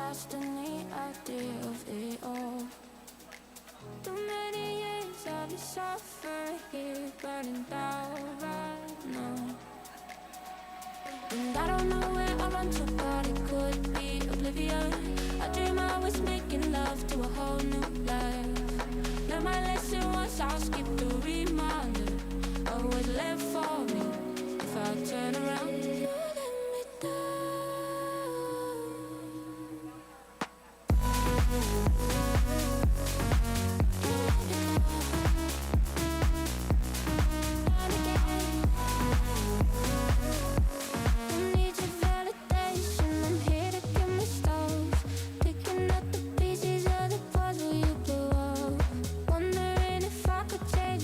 lost in the idea of it all. Too many years of the suffering here, burning down right now. And I don't know where I run to, but it could be oblivion. I dream I was making love to a whole new life. Learn my lesson once, I'll skip the reminder of what's left for me if I turn around. You let me down. Take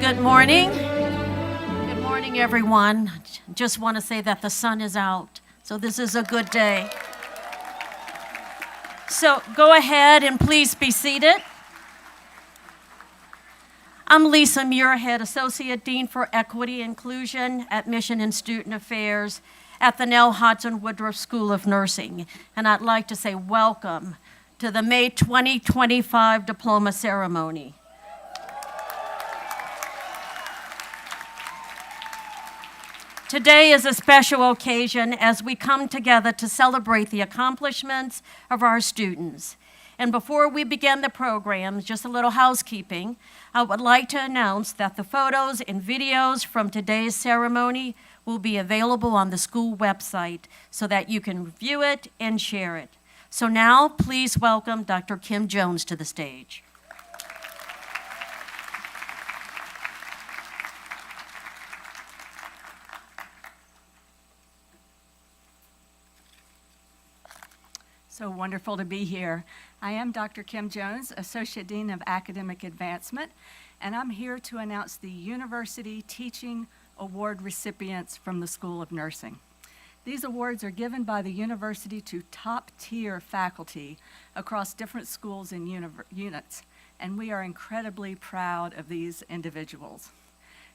Good morning. Good morning, everyone. Just want to say that the sun is out, so this is a good day. So go ahead and please be seated. I'm Lisa Muirhead, Associate Dean for Equity, Inclusion, Admission, and Student Affairs at the Nell Hodgson Woodruff School of Nursing, and I'd like to say welcome to the May 2025 Diploma Ceremony. Today is a special occasion as we come together to celebrate the accomplishments of our students. And before we begin the program, just a little housekeeping, I would like to announce that the photos and videos from today's ceremony will be available on the school website so that you can view it and share it. So now, please welcome Dr. Kim Jones to the stage. So wonderful to be here. I am Dr. Kim Jones, Associate Dean of Academic Advancement, and I'm here to announce the University Teaching Award recipients from the School of Nursing. These awards are given by the university to top-tier faculty across different schools and units, and we are incredibly proud of these individuals.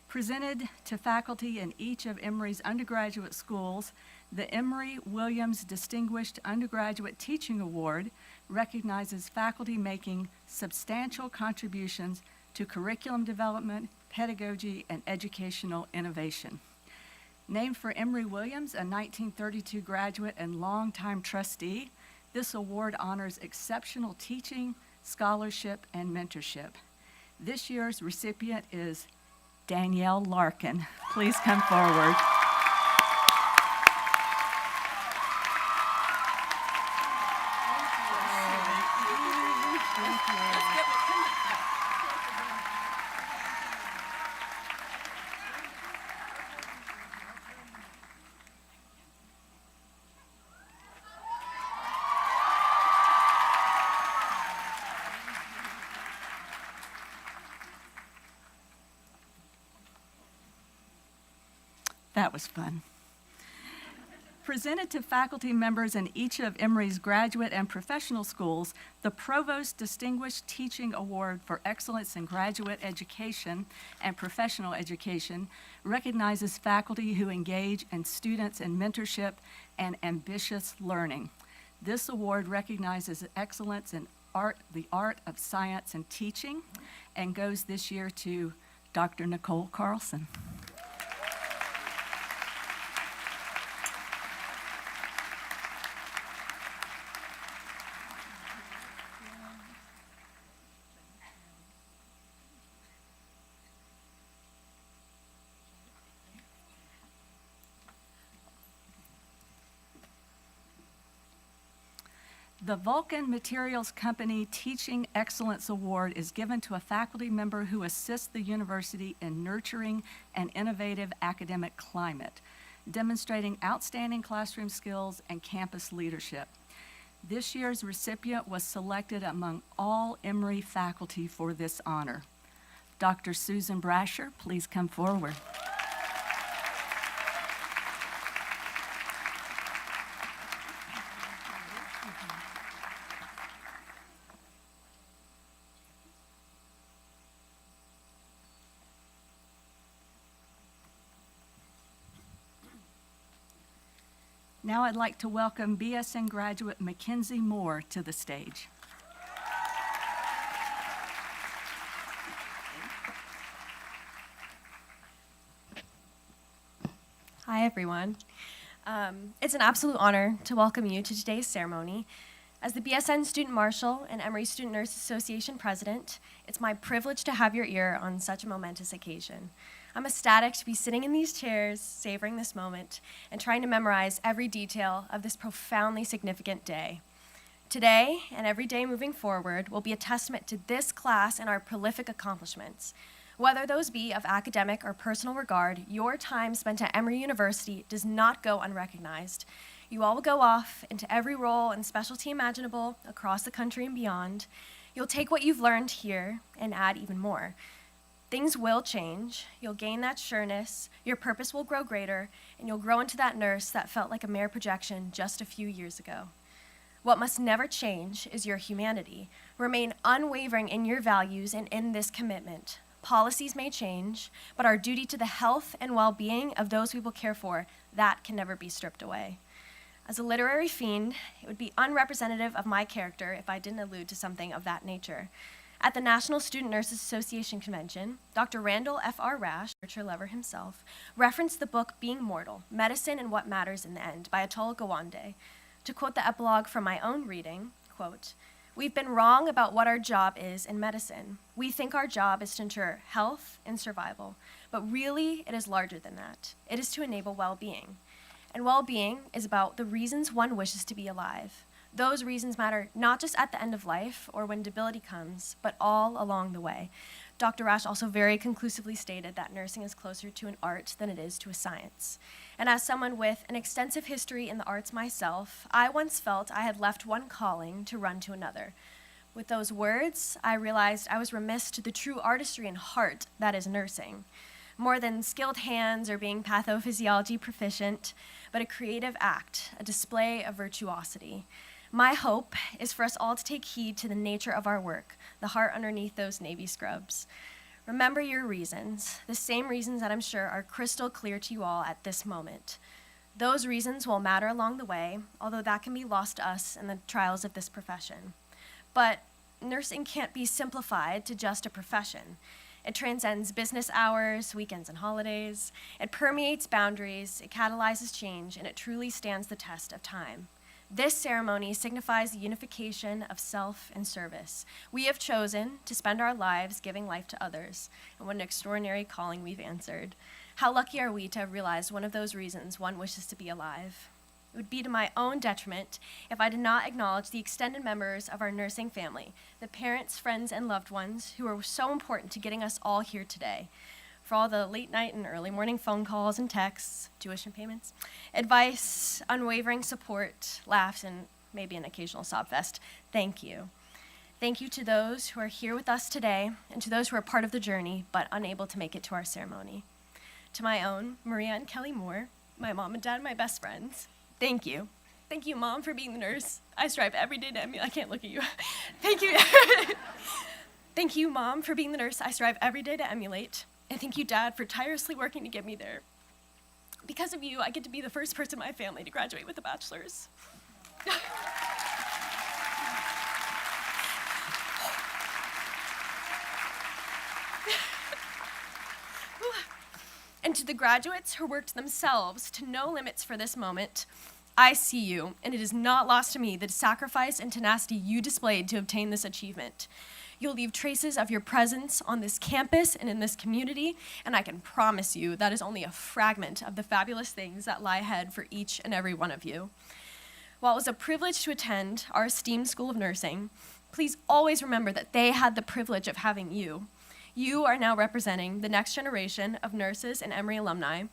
Presented to faculty in each of Emory's undergraduate schools, the Emory Williams Distinguished Undergraduate Teaching Award recognizes faculty making substantial contributions to curriculum development, pedagogy, and educational innovation. Named for Emory Williams, a 1932 graduate and longtime trustee, this award honors exceptional teaching, scholarship, and mentorship. This year's recipient is Danielle Larkin. Please come forward. That was fun. Presented to faculty members in each of Emory's graduate and professional schools, the Provost Distinguished Teaching Award for Excellence in Graduate Education and Professional Education recognizes faculty who engage in students in mentorship and ambitious learning. This award recognizes excellence in the art of science and teaching, and goes this year to Dr. Nicole Carlson. The Vulcan Materials Company Teaching Excellence Award is given to a faculty member who assists the university in nurturing an innovative academic climate, demonstrating outstanding classroom skills and campus leadership. This year's recipient was selected among all Emory faculty for this honor. Dr. Susan Brasher, please come forward. Now I'd like to welcome BSN graduate Mackenzie Moore to the stage. Hi, everyone. It's an absolute honor to welcome you to today's ceremony. As the BSN Student Marshal and Emory Student Nurse Association President, it's my privilege to have your ear on such a momentous occasion. I'm ecstatic to be sitting in these chairs, savoring this moment, and trying to memorize every detail of this profoundly significant day. Today, and every day moving forward, will be a testament to this class and our prolific accomplishments. Whether those be of academic or personal regard, your time spent at Emory University does not go unrecognized. You all will go off into every role and specialty imaginable across the country and beyond. You'll take what you've learned here and add even more. Things will change. You'll gain that sureness, your purpose will grow greater, and you'll grow into that nurse that felt like a mere projection just a few years ago. What must never change is your humanity. Remain unwavering in your values and in this commitment. Policies may change, but our duty to the health and well-being of those we will care for, that can never be stripped away. As a literary fiend, it would be unrepresentative of my character if I didn't allude to something of that nature. At the National Student Nurses Association Convention, Dr. Randall F.R. Rash, literature lover himself, referenced the book Being Mortal, Medicine and What Matters in the End by Atul Gawande. To quote the epilogue from my own reading, quote, "We've been wrong about what our job is in medicine. We think our job is to ensure health and survival, but really it is larger than that. It is to enable well-being. And well-being is about the reasons one wishes to be alive. Those reasons matter not just at the end of life or when debility comes, but all along the way." Dr. Rash also very conclusively stated that nursing is closer to an art than it is to a science. And as someone with an extensive history in the arts myself, I once felt I had left one calling to run to another. With those words, I realized I was remiss to the true artistry and heart that is nursing. More than skilled hands or being pathophysiology proficient, but a creative act, a display of virtuosity. My hope is for us all to take heed to the nature of our work, the heart underneath those navy scrubs. Remember your reasons, the same reasons that I'm sure are crystal clear to you all at this moment. Those reasons will matter along the way, although that can be lost to us in the trials of this profession. But nursing can't be simplified to just a profession. It transcends business hours, weekends, and holidays. It permeates boundaries, it catalyzes change, and it truly stands the test of time. This ceremony signifies the unification of self and service. We have chosen to spend our lives giving life to others, and what an extraordinary calling we've answered. How lucky are we to have realized one of those reasons one wishes to be alive? It would be to my own detriment if I did not acknowledge the extended members of our nursing family, the parents, friends, and loved ones who are so important to getting us all here today. For all the late night and early morning phone calls and texts, tuition payments, advice, unwavering support, laughs, and maybe an occasional sob fest, thank you. Thank you to those who are here with us today and to those who are part of the journey but unable to make it to our ceremony. To my own, Maria and Kelly Moore, my mom and dad, my best friends, thank you. Thank you, Mom, for being the nurse I strive every day to emulate. I can't look at you. Thank you. Thank you, Mom, for being the nurse I strive every day to emulate. And thank you, Dad, for tirelessly working to get me there. Because of you, I get to be the first person in my family to graduate with a bachelor's. And to the graduates who worked themselves to no limits for this moment, I see you, and it is not lost to me the sacrifice and tenacity you displayed to obtain this achievement. You'll leave traces of your presence on this campus and in this community, and I can promise you that is only a fragment of the fabulous things that lie ahead for each and every one of you. While it was a privilege to attend our esteemed School of Nursing, please always remember that they had the privilege of having you. You are now representing the next generation of nurses and Emory alumni.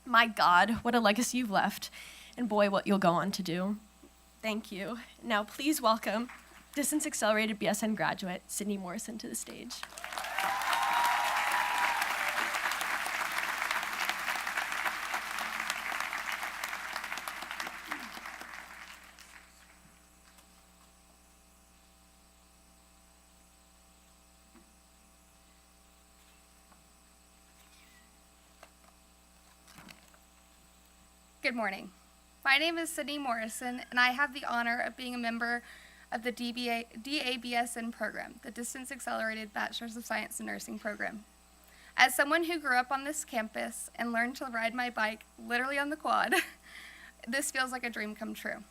My God, what a legacy you've left, and boy, what you'll go on to do. Thank you. Now please welcome Distance Accelerated BSN graduate, Sydney Morrison, to the stage. Good morning. My name is Sydney Morrison, and I have the honor of being a member of the DABSN program, the Distance Accelerated Bachelor's of Science in Nursing program. As someone who grew up on this campus and learned to ride my bike literally on the quad, this feels like a dream come true.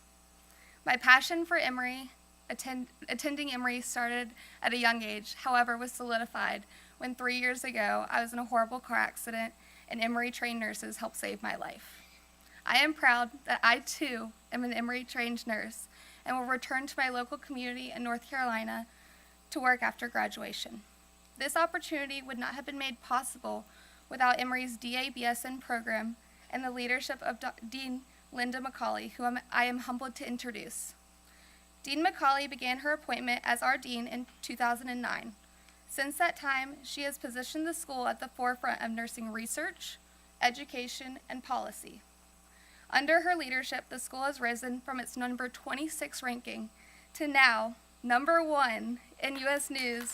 My passion for Emory, attending Emory started at a young age, however, was solidified when 3 years ago I was in a horrible car accident and Emory-trained nurses helped save my life. I am proud that I too am an Emory-trained nurse and will return to my local community in North Carolina to work after graduation. This opportunity would not have been made possible without Emory's DABSN program and the leadership of Dean Linda McCauley, who I am humbled to introduce. Dean McCauley began her appointment as our dean in 2009. Since that time, she has positioned the school at the forefront of nursing research, education, and policy. Under her leadership, the school has risen from its number 26 ranking to now number 1 in U.S. News.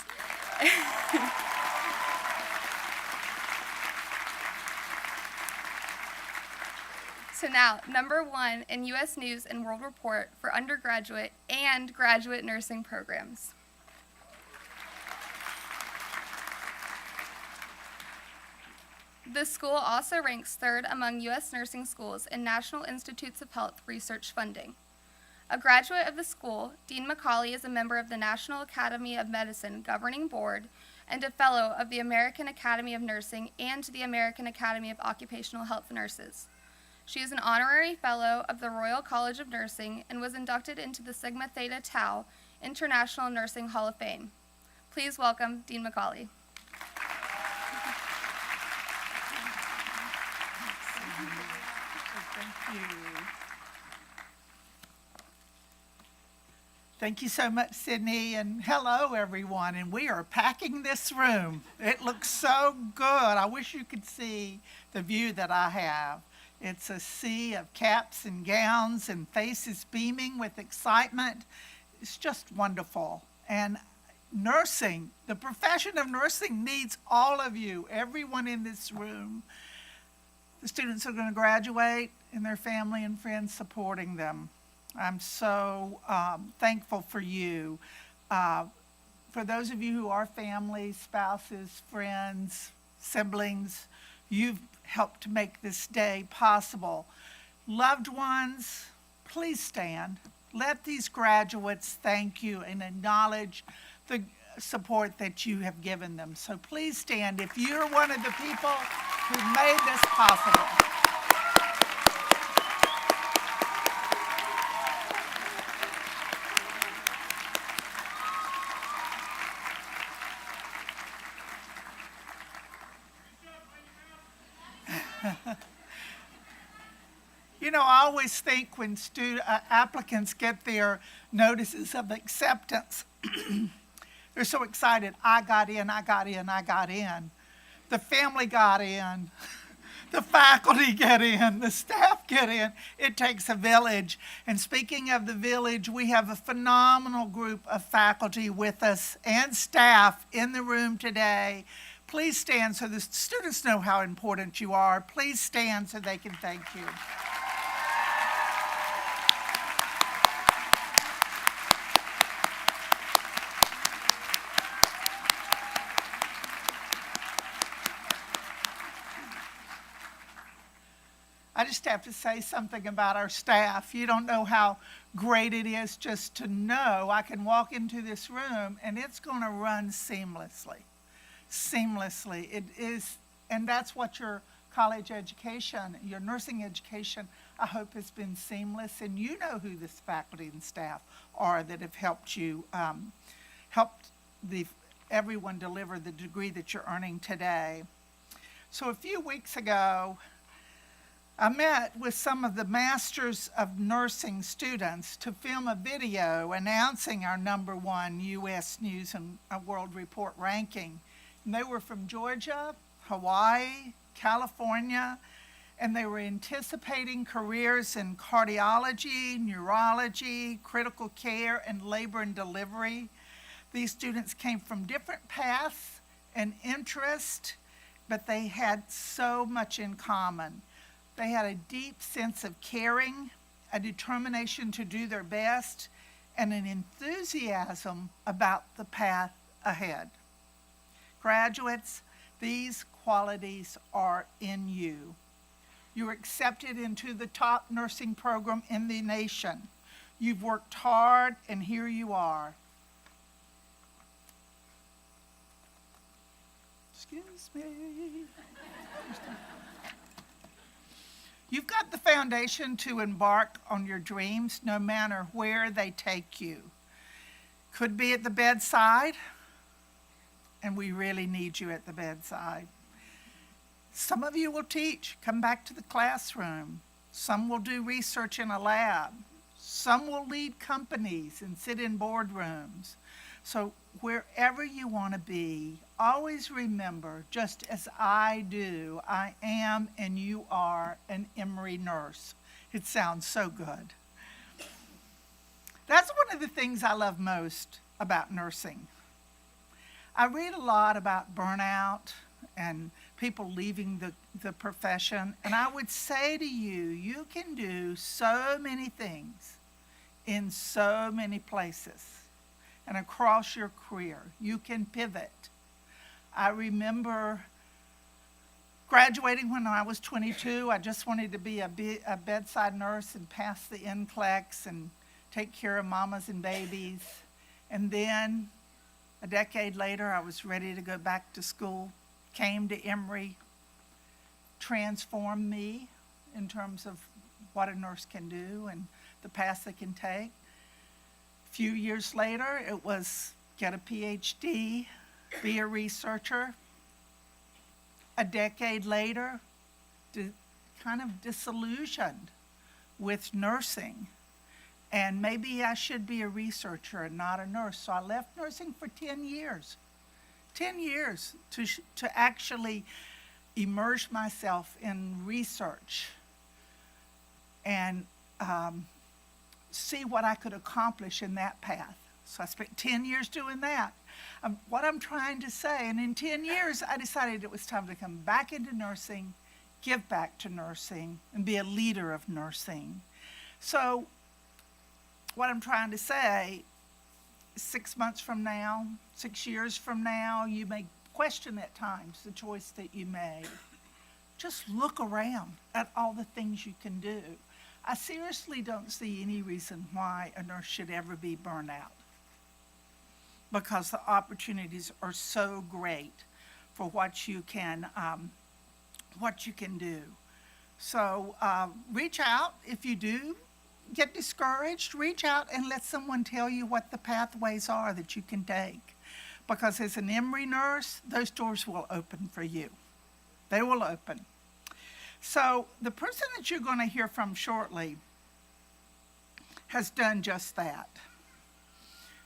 To now number 1 in U.S. News and World Report for undergraduate and graduate nursing programs. The school also ranks 3rd among U.S. nursing schools in National Institutes of Health research funding. A graduate of the school, Dean McCauley is a member of the National Academy of Medicine Governing Board and a fellow of the American Academy of Nursing and the American Academy of Occupational Health Nurses. She is an honorary fellow of the Royal College of Nursing and was inducted into the Sigma Theta Tau International Nursing Hall of Fame. Please welcome Dean McCauley. Thank you so much, Sydney, and hello, everyone. And we are packing this room. It looks so good. I wish you could see the view that I have. It's a sea of caps and gowns and faces beaming with excitement. It's just wonderful. And nursing, the profession of nursing needs all of you, everyone in this room. The students are going to graduate and their family and friends supporting them. I'm so thankful for you. For those of you who are families, spouses, friends, siblings, you've helped to make this day possible. Loved ones, please stand. Let these graduates thank you and acknowledge the support that you have given them. So please stand if you're one of the people who made this possible. You know, I always think when applicants get their notices of acceptance, they're so excited. I got in, I got in, I got in. The family got in. The faculty get in. The staff get in. It takes a village. And speaking of the village, we have a phenomenal group of faculty with us and staff in the room today. Please stand so the students know how important you are. Please stand so they can thank you. I just have to say something about our staff. You don't know how great it is just to know I can walk into this room and it's going to run seamlessly. Seamlessly. It is, and that's what your college education, your nursing education, I hope has been seamless. And you know who this faculty and staff are that have helped you, helped everyone deliver the degree that you're earning today. So a few weeks ago, I met with some of the Masters of Nursing students to film a video announcing our #1 U.S. News and World Report ranking. And they were from Georgia, Hawaii, California, and they were anticipating careers in cardiology, neurology, critical care, and labor and delivery. These students came from different paths and interests, but they had so much in common. They had a deep sense of caring, a determination to do their best, and an enthusiasm about the path ahead. Graduates, these qualities are in you. You're accepted into the top nursing program in the nation. You've worked hard, and here you are. Excuse me. You've got the foundation to embark on your dreams no matter where they take you. Could be at the bedside, and we really need you at the bedside. Some of you will teach, come back to the classroom. Some will do research in a lab. Some will lead companies and sit in boardrooms. So wherever you want to be, always remember, just as I do, I am and you are an Emory nurse. It sounds so good. That's one of the things I love most about nursing. I read a lot about burnout and people leaving the profession, and I would say to you, you can do so many things in so many places and across your career. You can pivot. I remember graduating when I was 22. I just wanted to be a bedside nurse and pass the NCLEX and take care of mamas and babies. And then a decade later, I was ready to go back to school, came to Emory, transformed me in terms of what a nurse can do and the paths they can take. A few years later, it was get a PhD, be a researcher. A decade later, kind of disillusioned with nursing. And maybe I should be a researcher and not a nurse. So I left nursing for 10 years. 10 years to actually immerse myself in research and see what I could accomplish in that path. So I spent 10 years doing that. What I'm trying to say, and in 10 years, I decided it was time to come back into nursing, give back to nursing, and be a leader of nursing. So what I'm trying to say, 6 months from now, 6 years from now, you may question at times the choice that you made. Just look around at all the things you can do. I seriously don't see any reason why a nurse should ever be burned out, because the opportunities are so great for what you can do. So reach out. If you do get discouraged, reach out and let someone tell you what the pathways are that you can take. Because as an Emory nurse, those doors will open for you. They will open. So the person that you're going to hear from shortly has done just that.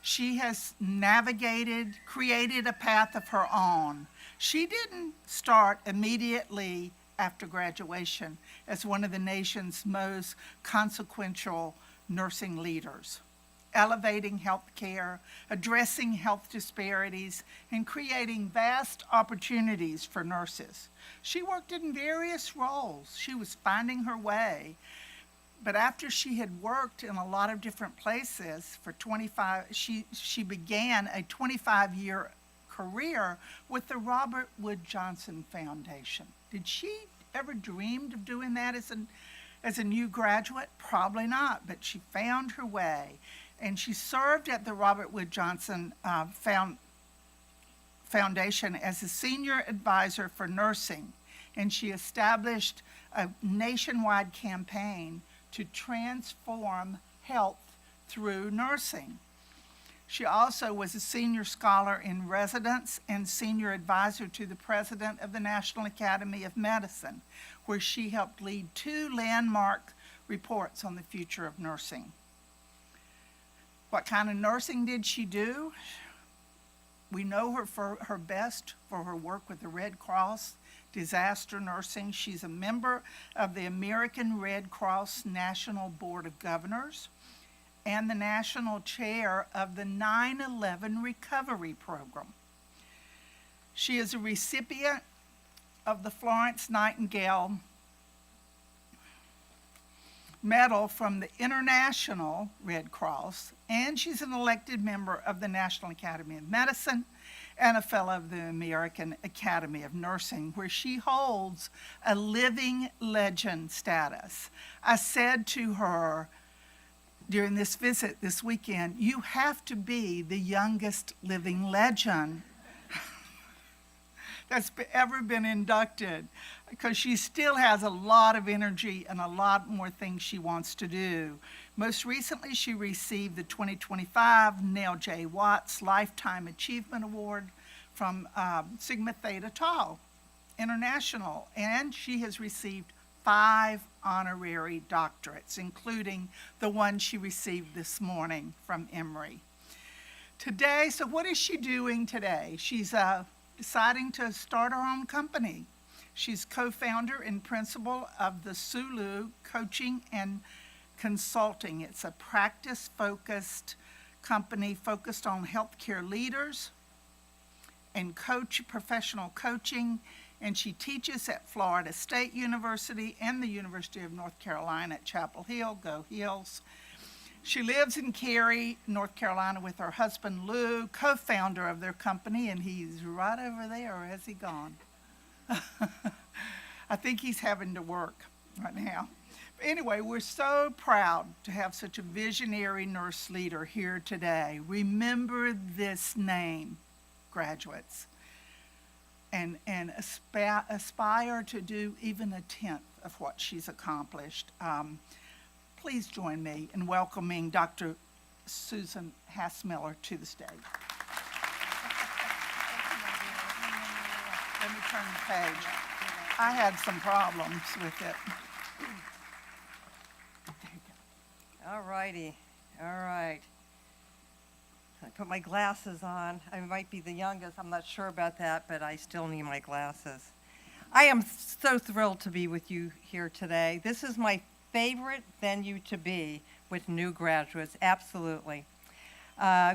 She has navigated, created a path of her own. She didn't start immediately after graduation as one of the nation's most consequential nursing leaders, elevating health care, addressing health disparities, and creating vast opportunities for nurses. She worked in various roles. She was finding her way. But after she had worked in a lot of different places for 25, she began a 25-year career with the Robert Wood Johnson Foundation. Did she ever dreamed of doing that as a new graduate? Probably not, but she found her way. And she served at the Robert Wood Johnson Foundation as a senior advisor for nursing. And she established a nationwide campaign to transform health through nursing. She also was a senior scholar in residence and senior advisor to the president of the National Academy of Medicine, where she helped lead 2 landmark reports on the future of nursing. What kind of nursing did she do? We know her for her best for her work with the Red Cross, disaster nursing. She's a member of the American Red Cross National Board of Governors and the national chair of the 9/11 Recovery Program. She is a recipient of the Florence Nightingale Medal from the International Red Cross, and she's an elected member of the National Academy of Medicine and a fellow of the American Academy of Nursing, where she holds a living legend status. I said to her during this visit this weekend, you have to be the youngest living legend that's ever been inducted, because she still has a lot of energy and a lot more things she wants to do. Most recently, she received the 2025 Neil J. Watts Lifetime Achievement Award from Sigma Theta Tau International, and she has received 5 honorary doctorates, including the one she received this morning from Emory. Today, so what is she doing today? She's deciding to start her own company. She's co-founder and principal of the Sulu Coaching and Consulting. It's a practice-focused company focused on healthcare leaders and professional coaching, and she teaches at Florida State University and the University of North Carolina at Chapel Hill. Go Hills. She lives in Cary, North Carolina with her husband Lou, co-founder of their company, and he's right over there, or has he gone? I think he's having to work right now. But anyway, we're so proud to have such a visionary nurse leader here today. Remember this name, graduates, and aspire to do even a tenth of what she's accomplished. Please join me in welcoming Dr. Susan Hassmiller to the stage. Let me turn the page. I had some problems with it. There you go. All righty. All right. I put my glasses on. I might be the youngest. I'm not sure about that, but I still need my glasses. I am so thrilled to be with you here today. This is my favorite venue to be with new graduates, absolutely.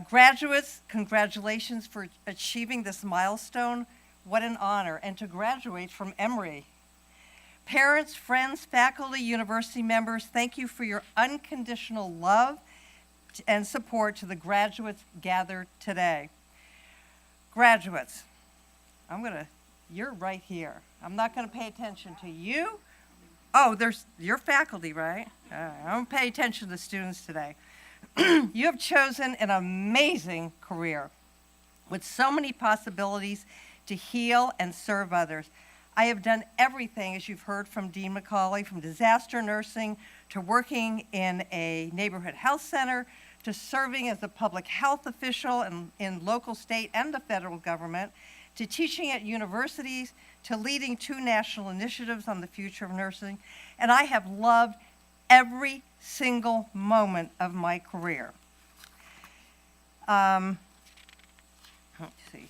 Graduates, congratulations for achieving this milestone. What an honor, and to graduate from Emory. Parents, friends, faculty, university members, thank you for your unconditional love and support to the graduates gathered today. Graduates, you're right here. I'm not gonna pay attention to you. Oh, you're faculty, right? I don't pay attention to the students today. You have chosen an amazing career with so many possibilities to heal and serve others. I have done everything, as you've heard from Dean McCauley, from disaster nursing to working in a neighborhood health center to serving as a public health official in local, state, and the federal government, to teaching at universities, to leading 2 national initiatives on the future of nursing, and I have loved every single moment of my career. Let's see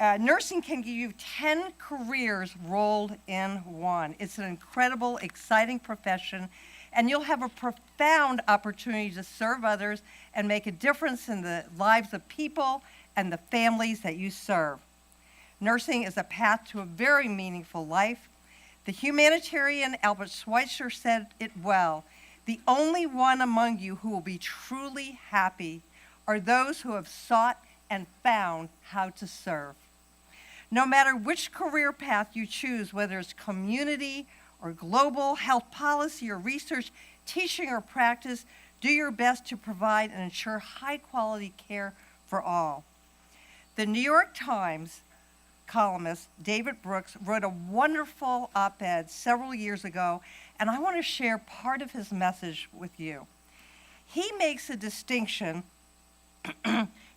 here. Nursing can give you 10 careers rolled in one. It's an incredible, exciting profession, and you'll have a profound opportunity to serve others and make a difference in the lives of people and the families that you serve. Nursing is a path to a very meaningful life. The humanitarian Albert Schweitzer said it well: the only one among you who will be truly happy are those who have sought and found how to serve. No matter which career path you choose, whether it's community or global health policy or research, teaching or practice, do your best to provide and ensure high quality care for all. The New York Times columnist David Brooks wrote a wonderful op-ed several years ago, and I want to share part of his message with you. He makes a distinction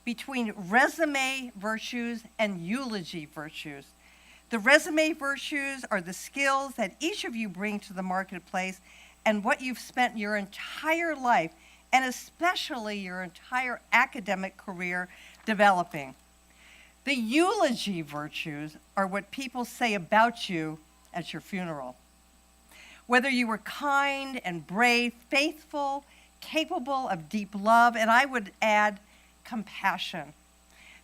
between resume virtues and eulogy virtues. The resume virtues are the skills that each of you bring to the marketplace and what you've spent your entire life, and especially your entire academic career, developing. The eulogy virtues are what people say about you at your funeral. Whether you were kind and brave, faithful, capable of deep love, and I would add, compassion.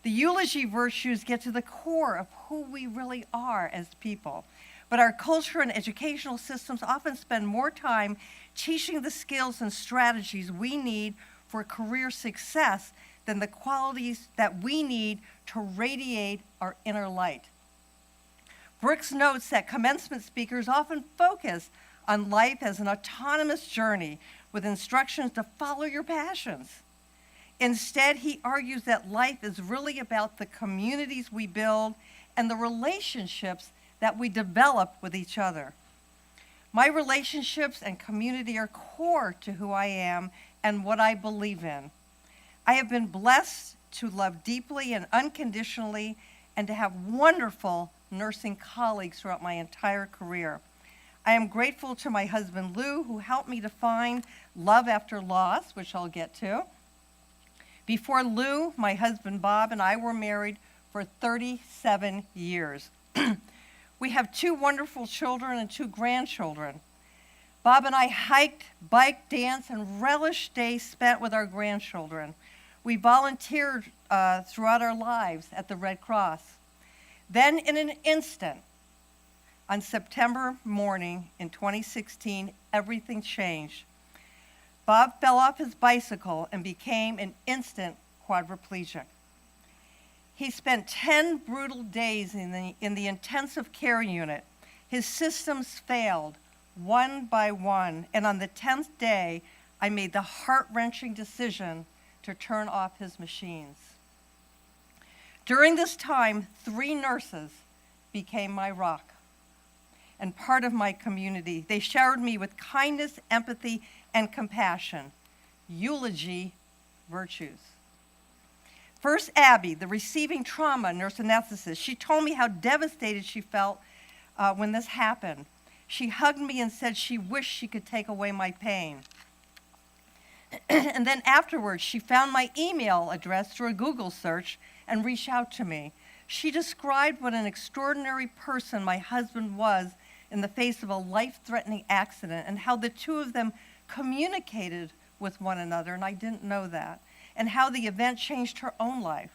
The eulogy virtues get to the core of who we really are as people. But our culture and educational systems often spend more time teaching the skills and strategies we need for career success than the qualities that we need to radiate our inner light. Brooks notes that commencement speakers often focus on life as an autonomous journey with instructions to follow your passions. Instead, he argues that life is really about the communities we build and the relationships that we develop with each other. My relationships and community are core to who I am and what I believe in. I have been blessed to love deeply and unconditionally and to have wonderful nursing colleagues throughout my entire career. I am grateful to my husband Lou, who helped me to find love after loss, which I'll get to. Before Lou, my husband Bob and I were married for 37 years. We have 2 wonderful children and 2 grandchildren. Bob and I hiked, biked, danced, and relished days spent with our grandchildren. We volunteered throughout our lives at the Red Cross. Then, in an instant, on September morning in 2016, everything changed. Bob fell off his bicycle and became an instant quadriplegic. He spent 10 brutal days in the intensive care unit. His systems failed one by one, and on the 10th day, I made the heart-wrenching decision to turn off his machines. During this time, 3 nurses became my rock and part of my community. They showered me with kindness, empathy, and compassion. Eulogy virtues. First, Abby, the receiving trauma nurse anesthetist, she told me how devastated she felt when this happened. She hugged me and said she wished she could take away my pain. And then afterwards, she found my email address through a Google search and reached out to me. She described what an extraordinary person my husband was in the face of a life-threatening accident and how the 2 of them communicated with one another, and I didn't know that, and how the event changed her own life.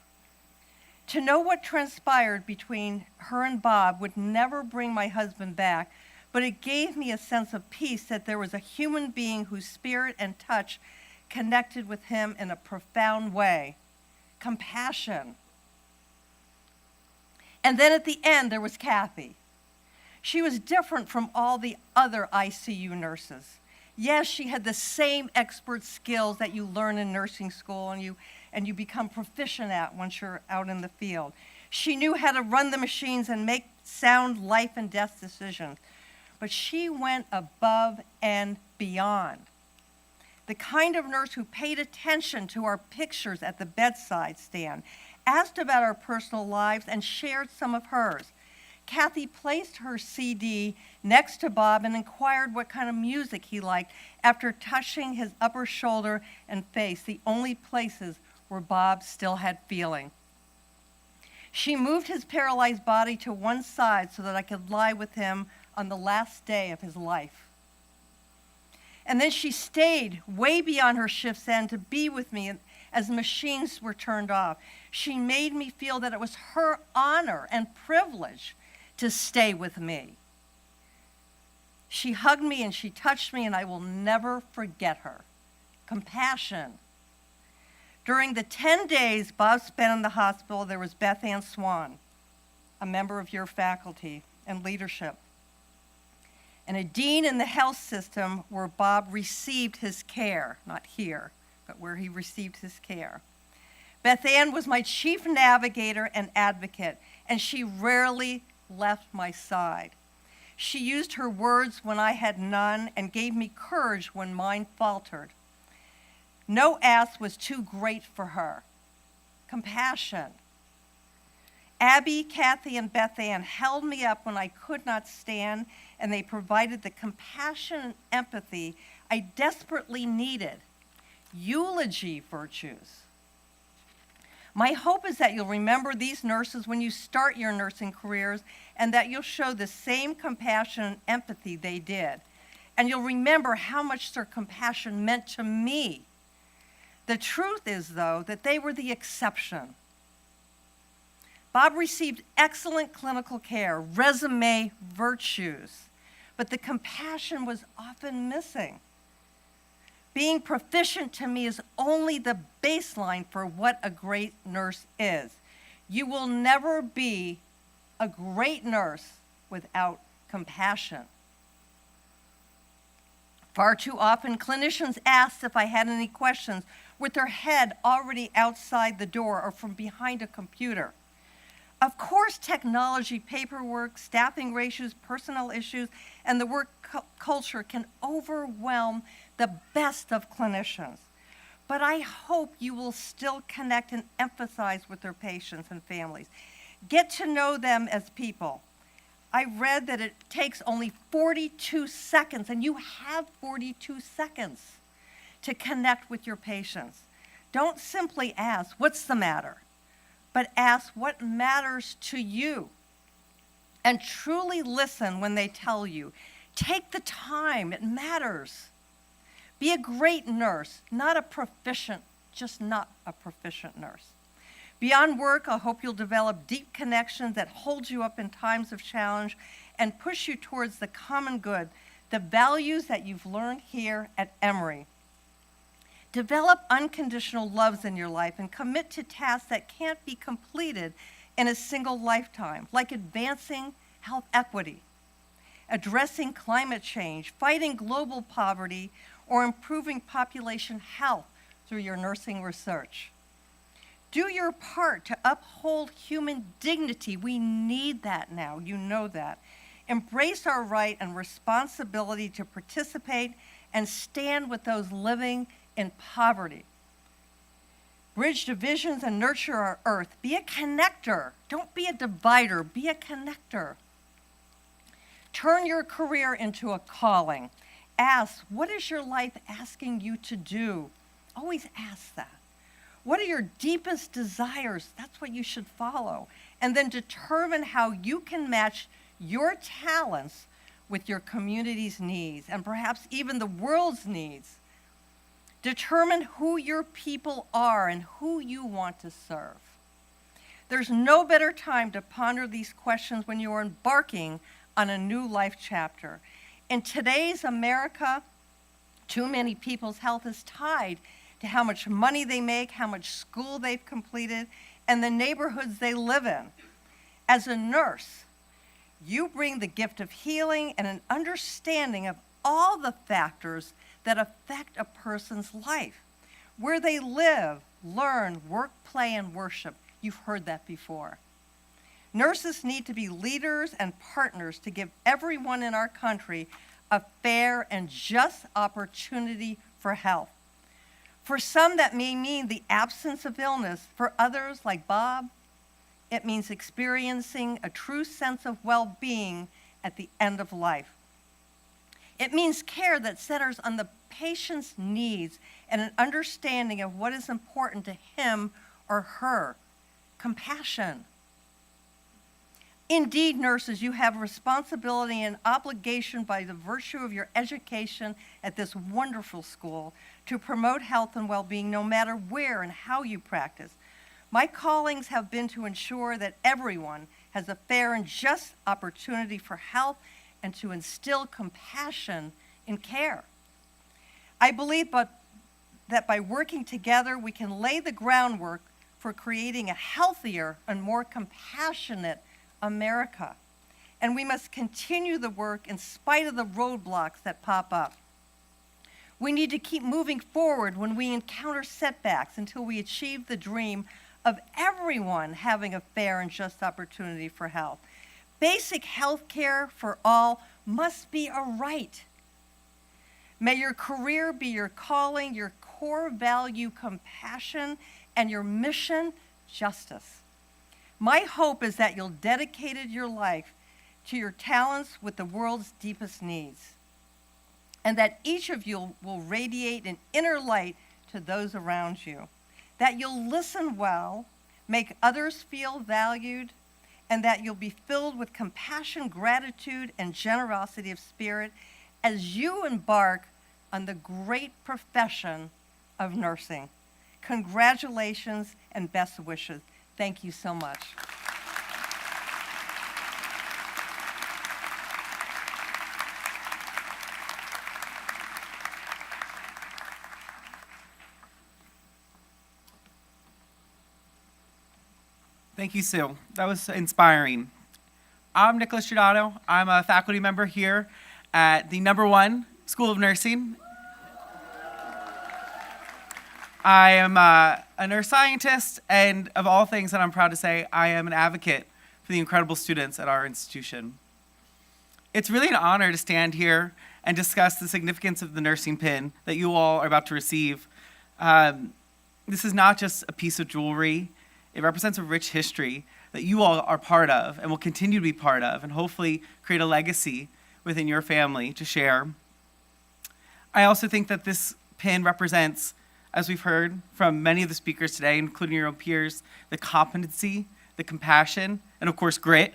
To know what transpired between her and Bob would never bring my husband back, but it gave me a sense of peace that there was a human being whose spirit and touch connected with him in a profound way. Compassion. And then at the end, there was Kathy. She was different from all the other ICU nurses. Yes, she had the same expert skills that you learn in nursing school and you become proficient at once you're out in the field. She knew how to run the machines and make sound life and death decisions. But she went above and beyond. The kind of nurse who paid attention to our pictures at the bedside stand, asked about our personal lives, and shared some of hers. Kathy placed her CD next to Bob and inquired what kind of music he liked after touching his upper shoulder and face, the only places where Bob still had feeling. She moved his paralyzed body to one side so that I could lie with him on the last day of his life. And then she stayed way beyond her shift's end to be with me as machines were turned off. She made me feel that it was her honor and privilege to stay with me. She hugged me and she touched me, and I will never forget her. Compassion. During the 10 days Bob spent in the hospital, there was Beth Ann Swan, a member of your faculty and leadership, and a dean in the health system where Bob received his care, not here, but where he received his care. Beth Ann was my chief navigator and advocate, and she rarely left my side. She used her words when I had none and gave me courage when mine faltered. No ask was too great for her. Compassion. Abby, Kathy, and Beth Ann held me up when I could not stand, and they provided the compassion and empathy I desperately needed. Eulogy virtues. My hope is that you'll remember these nurses when you start your nursing careers, and that you'll show the same compassion and empathy they did. And you'll remember how much their compassion meant to me. The truth is, though, that they were the exception. Bob received excellent clinical care, resume virtues, but the compassion was often missing. Being proficient to me is only the baseline for what a great nurse is. You will never be a great nurse without compassion. Far too often, clinicians asked if I had any questions with their head already outside the door or from behind a computer. Of course, technology, paperwork, staffing ratios, personnel issues, and the work culture can overwhelm the best of clinicians. But I hope you will still connect and empathize with their patients and families. Get to know them as people. I read that it takes only 42 seconds, and you have 42 seconds to connect with your patients. Don't simply ask, what's the matter? But ask what matters to you. And truly listen when they tell you. Take the time, it matters. Be a great nurse, not a proficient, just not a proficient nurse. Beyond work, I hope you'll develop deep connections that hold you up in times of challenge and push you towards the common good, the values that you've learned here at Emory. Develop unconditional loves in your life and commit to tasks that can't be completed in a single lifetime, like advancing health equity, addressing climate change, fighting global poverty, or improving population health through your nursing research. Do your part to uphold human dignity. We need that now, you know that. Embrace our right and responsibility to participate and stand with those living in poverty. Bridge divisions and nurture our earth. Be a connector. Don't be a divider, be a connector. Turn your career into a calling. Ask, what is your life asking you to do? Always ask that. What are your deepest desires? That's what you should follow. And then determine how you can match your talents with your community's needs and perhaps even the world's needs. Determine who your people are and who you want to serve. There's no better time to ponder these questions when you are embarking on a new life chapter. In today's America, too many people's health is tied to how much money they make, how much school they've completed, and the neighborhoods they live in. As a nurse, you bring the gift of healing and an understanding of all the factors that affect a person's life. Where they live, learn, work, play, and worship. You've heard that before. Nurses need to be leaders and partners to give everyone in our country a fair and just opportunity for health. For some, that may mean the absence of illness. For others, like Bob, it means experiencing a true sense of well-being at the end of life. It means care that centers on the patient's needs and an understanding of what is important to him or her. Compassion. Indeed, nurses, you have a responsibility and obligation by the virtue of your education at this wonderful school to promote health and well-being no matter where and how you practice. My callings have been to ensure that everyone has a fair and just opportunity for health and to instill compassion in care. I believe that by working together, we can lay the groundwork for creating a healthier and more compassionate America. And we must continue the work in spite of the roadblocks that pop up. We need to keep moving forward when we encounter setbacks until we achieve the dream of everyone having a fair and just opportunity for health. Basic health care for all must be a right. May your career be your calling, your core value compassion, and your mission justice. My hope is that you'll dedicate your life to your talents with the world's deepest needs, and that each of you will radiate an inner light to those around you, that you'll listen well, make others feel valued, and that you'll be filled with compassion, gratitude, and generosity of spirit as you embark on the great profession of nursing. Congratulations and best wishes. Thank you so much. Thank you, Sue. That was inspiring. I'm Nicholas Giordano. I'm a faculty member here at the #1 School of Nursing. I am a nurse scientist, and of all things that I'm proud to say, I am an advocate for the incredible students at our institution. It's really an honor to stand here and discuss the significance of the nursing pin that you all are about to receive. This is not just a piece of jewelry. It represents a rich history that you all are part of and will continue to be part of, and hopefully create a legacy within your family to share. I also think that this pin represents, as we've heard from many of the speakers today, including your own peers, the competency, the compassion, and of course, grit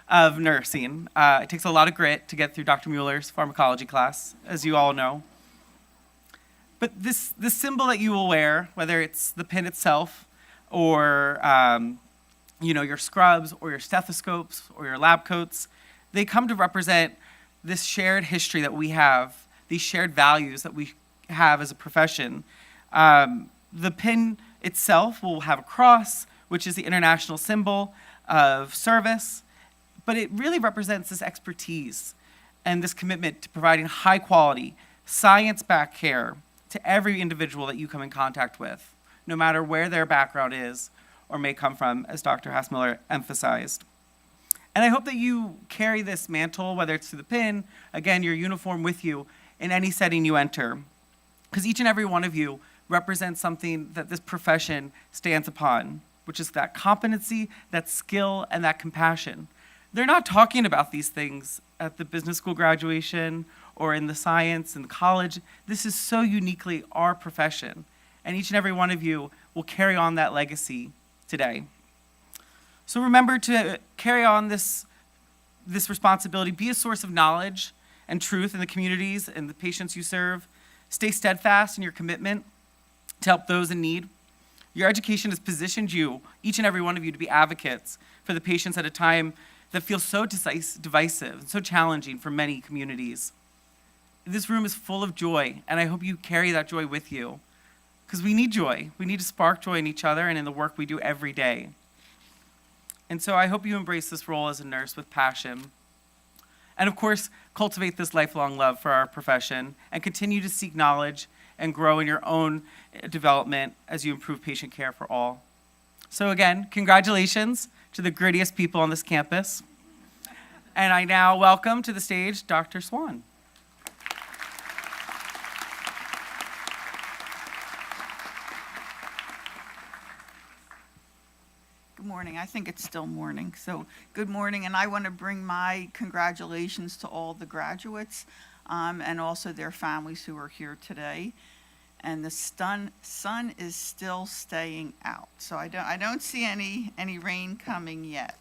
of nursing. It takes a lot of grit to get through Dr. Mueller's pharmacology class, as you all know. But this symbol that you will wear, whether it's the pin itself or your scrubs or your stethoscopes or your lab coats, they come to represent this shared history that we have, these shared values that we have as a profession. The pin itself will have a cross, which is the international symbol of service, but it really represents this expertise and this commitment to providing high quality, science-backed care to every individual that you come in contact with, no matter where their background is or may come from, as Dr. Hassmiller emphasized. And I hope that you carry this mantle, whether it's through the pin, again, your uniform with you in any setting you enter, because each and every one of you represents something that this profession stands upon, which is that competency, that skill, and that compassion. They're not talking about these things at the business school graduation or in the science and the college. This is so uniquely our profession, and each and every one of you will carry on that legacy today. So remember to carry on this responsibility, be a source of knowledge and truth in the communities and the patients you serve. Stay steadfast in your commitment to help those in need. Your education has positioned you, each and every one of you, to be advocates for the patients at a time that feels so divisive and so challenging for many communities. This room is full of joy, and I hope you carry that joy with you, because we need joy. We need to spark joy in each other and in the work we do every day. And so I hope you embrace this role as a nurse with passion. And of course, cultivate this lifelong love for our profession and continue to seek knowledge and grow in your own development as you improve patient care for all. So again, congratulations to the grittiest people on this campus. And I now welcome to the stage Dr. Swan. Good morning. I think it's still morning. So good morning, and I want to bring my congratulations to all the graduates and also their families who are here today. And the sun is still staying out, so I don't see any rain coming yet.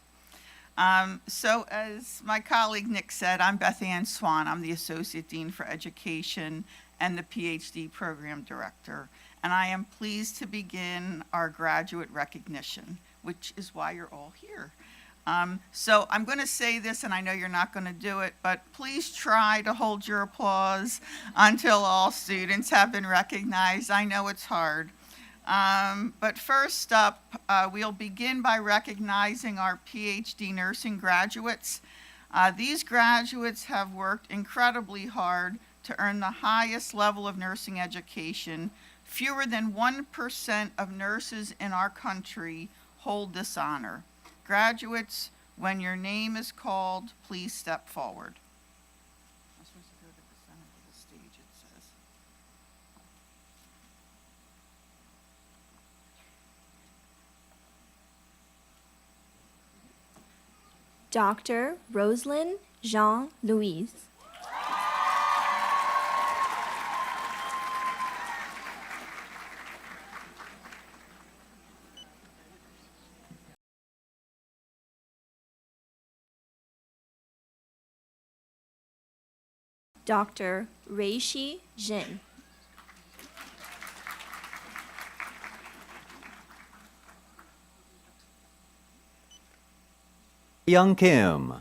So as my colleague Nick said, I'm Beth Ann Swan. I'm the Associate Dean for Education and the PhD Program Director, and I am pleased to begin our graduate recognition, which is why you're all here. So I'm going to say this, and I know you're not going to do it, but please try to hold your applause until all students have been recognized. I know it's hard. But first up, we'll begin by recognizing our PhD nursing graduates. These graduates have worked incredibly hard to earn the highest level of nursing education. Fewer than 1% of nurses in our country hold this honor. Graduates, when your name is called, please step forward. I'm supposed to go to the center of the stage, it says. Dr. Rosalind Jean-Louise. Dr. Reishi Jin. Young Kim.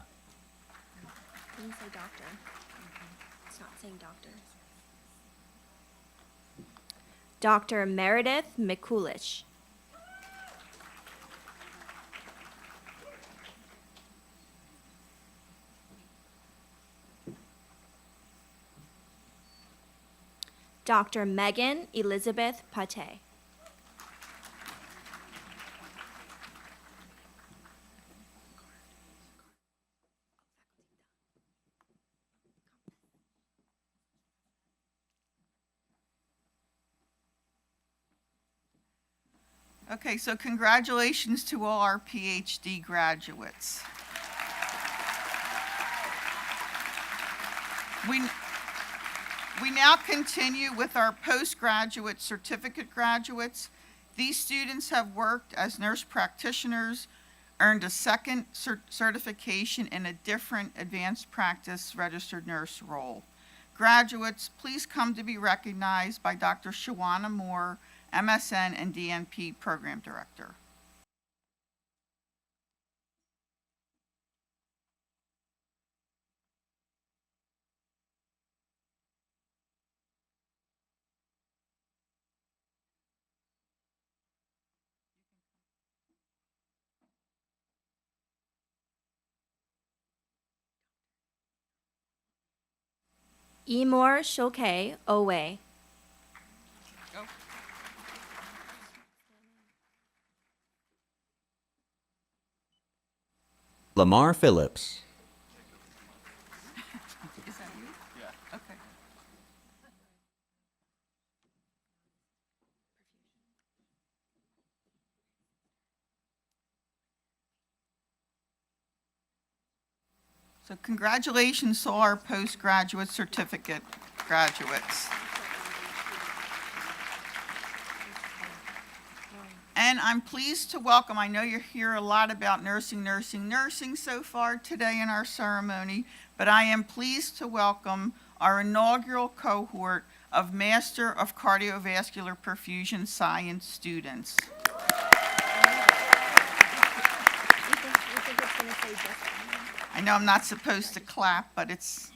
Didn't say doctor. It's not saying doctor. Dr. Meredith Mikulich. Dr. Megan Elizabeth Pate. Okay, so congratulations to all our PhD graduates. We now continue with our postgraduate certificate graduates. These students have worked as nurse practitioners, earned a second certification in a different advanced practice registered nurse role. Graduates, please come to be recognized by Dr. Shawana Moore, MSN and DNP Program Director. Emor Shoke Owe. Lamar Phillips. Is that you? Yeah. Okay. So congratulations to all our postgraduate certificate graduates. And I'm pleased to welcome, I know you hear a lot about nursing so far today in our ceremony, but I am pleased to welcome our inaugural cohort of Master of Cardiovascular Perfusion Science students. I know I'm not supposed to clap, but it's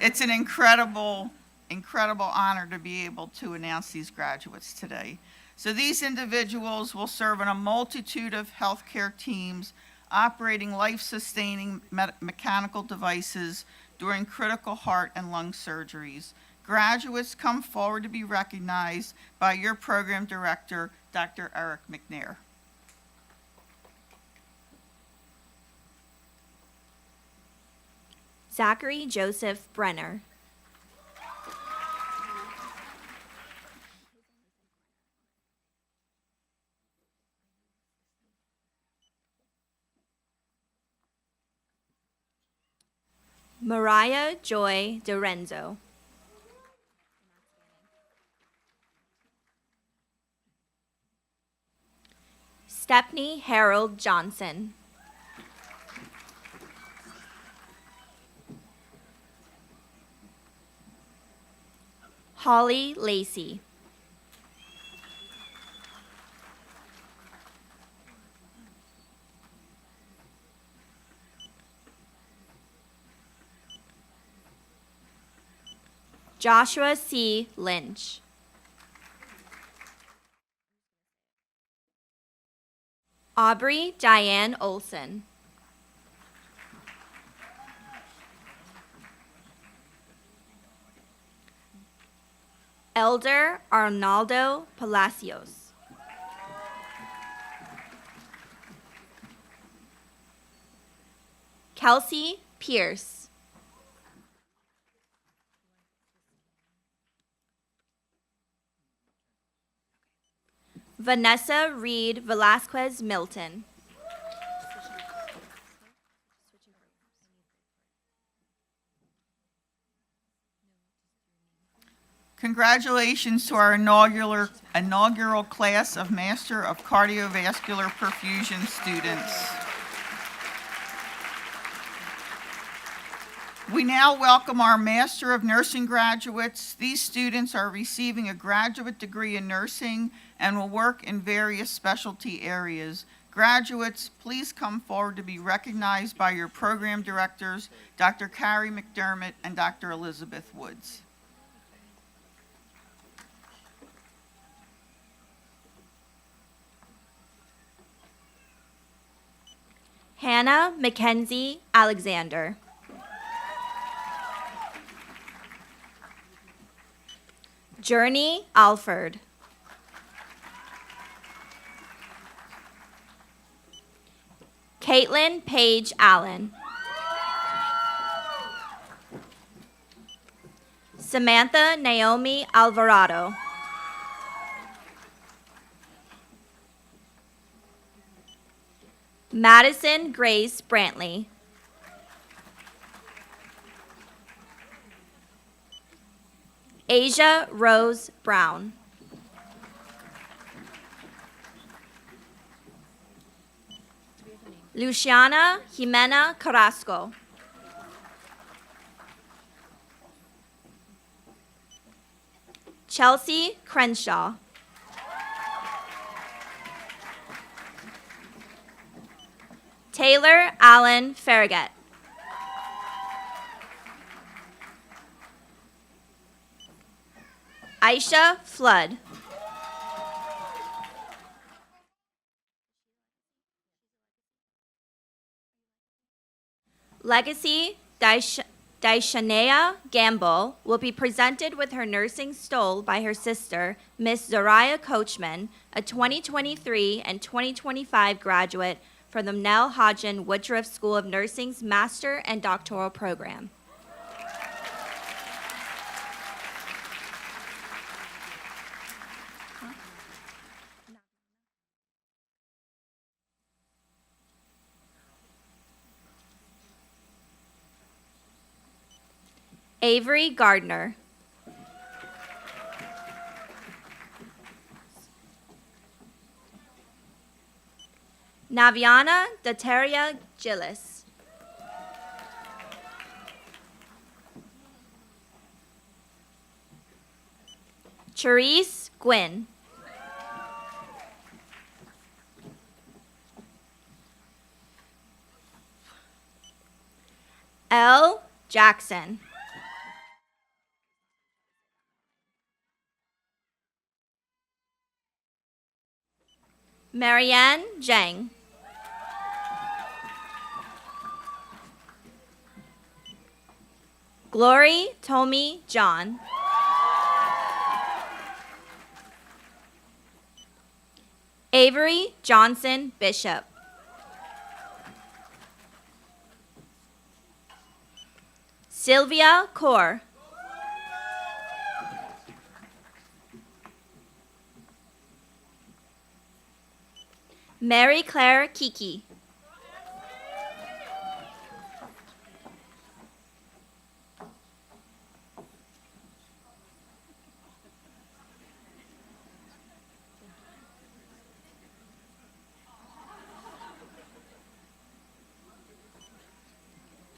an incredible honor to be able to announce these graduates today. So these individuals will serve in a multitude of healthcare teams operating life-sustaining mechanical devices during critical heart and lung surgeries. Graduates, come forward to be recognized by your program director, Dr. Eric McNair. Zachary Joseph Brenner. Mariah Joy DeRenzo. Stepney Harold Johnson. Holly Lacey. Joshua C. Lynch. Aubrey Diane Olson. Elder Arnaldo Palacios. Kelsey Pierce. Vanessa Reed Velasquez Milton. Congratulations to our inaugural class of Master of Cardiovascular Perfusion students. We now welcome our Master of Nursing graduates. These students are receiving a graduate degree in nursing and will work in various specialty areas. Graduates, please come forward to be recognized by your program directors, Dr. Carrie McDermott and Dr. Elizabeth Woods. Hannah Mackenzie Alexander. Journey Alford. Caitlin Page Allen. Samantha Naomi Alvarado. Madison Grace Brantley. Asia Rose Brown. Luciana Jimena Carrasco. Chelsea Crenshaw. Taylor Allen Farragut. Aisha Flood. Legacy Daishanea Gamble will be presented with her nursing stole by her sister, Miss Zariah Coachman, a 2023 and 2025 graduate from the Nell Hodgen Woodruff School of Nursing's Master and Doctoral Program. Avery Gardner. Naviana Dateria Gillis. Charisse Gwynn. L. Jackson. Marianne Zhang. Glory Tommy John. Avery Johnson Bishop. Sylvia Kaur. Mary Claire Kiki.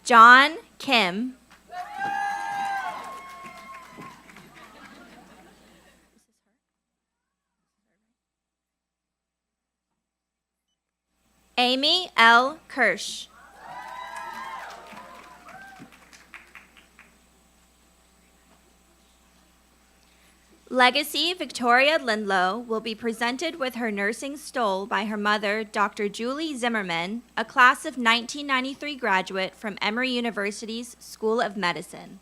John Kim. Amy L. Kirsch. Legacy Victoria Lindlow will be presented with her nursing stole by her mother, Dr. Julie Zimmerman, a class of 1993 graduate from Emory University's School of Medicine.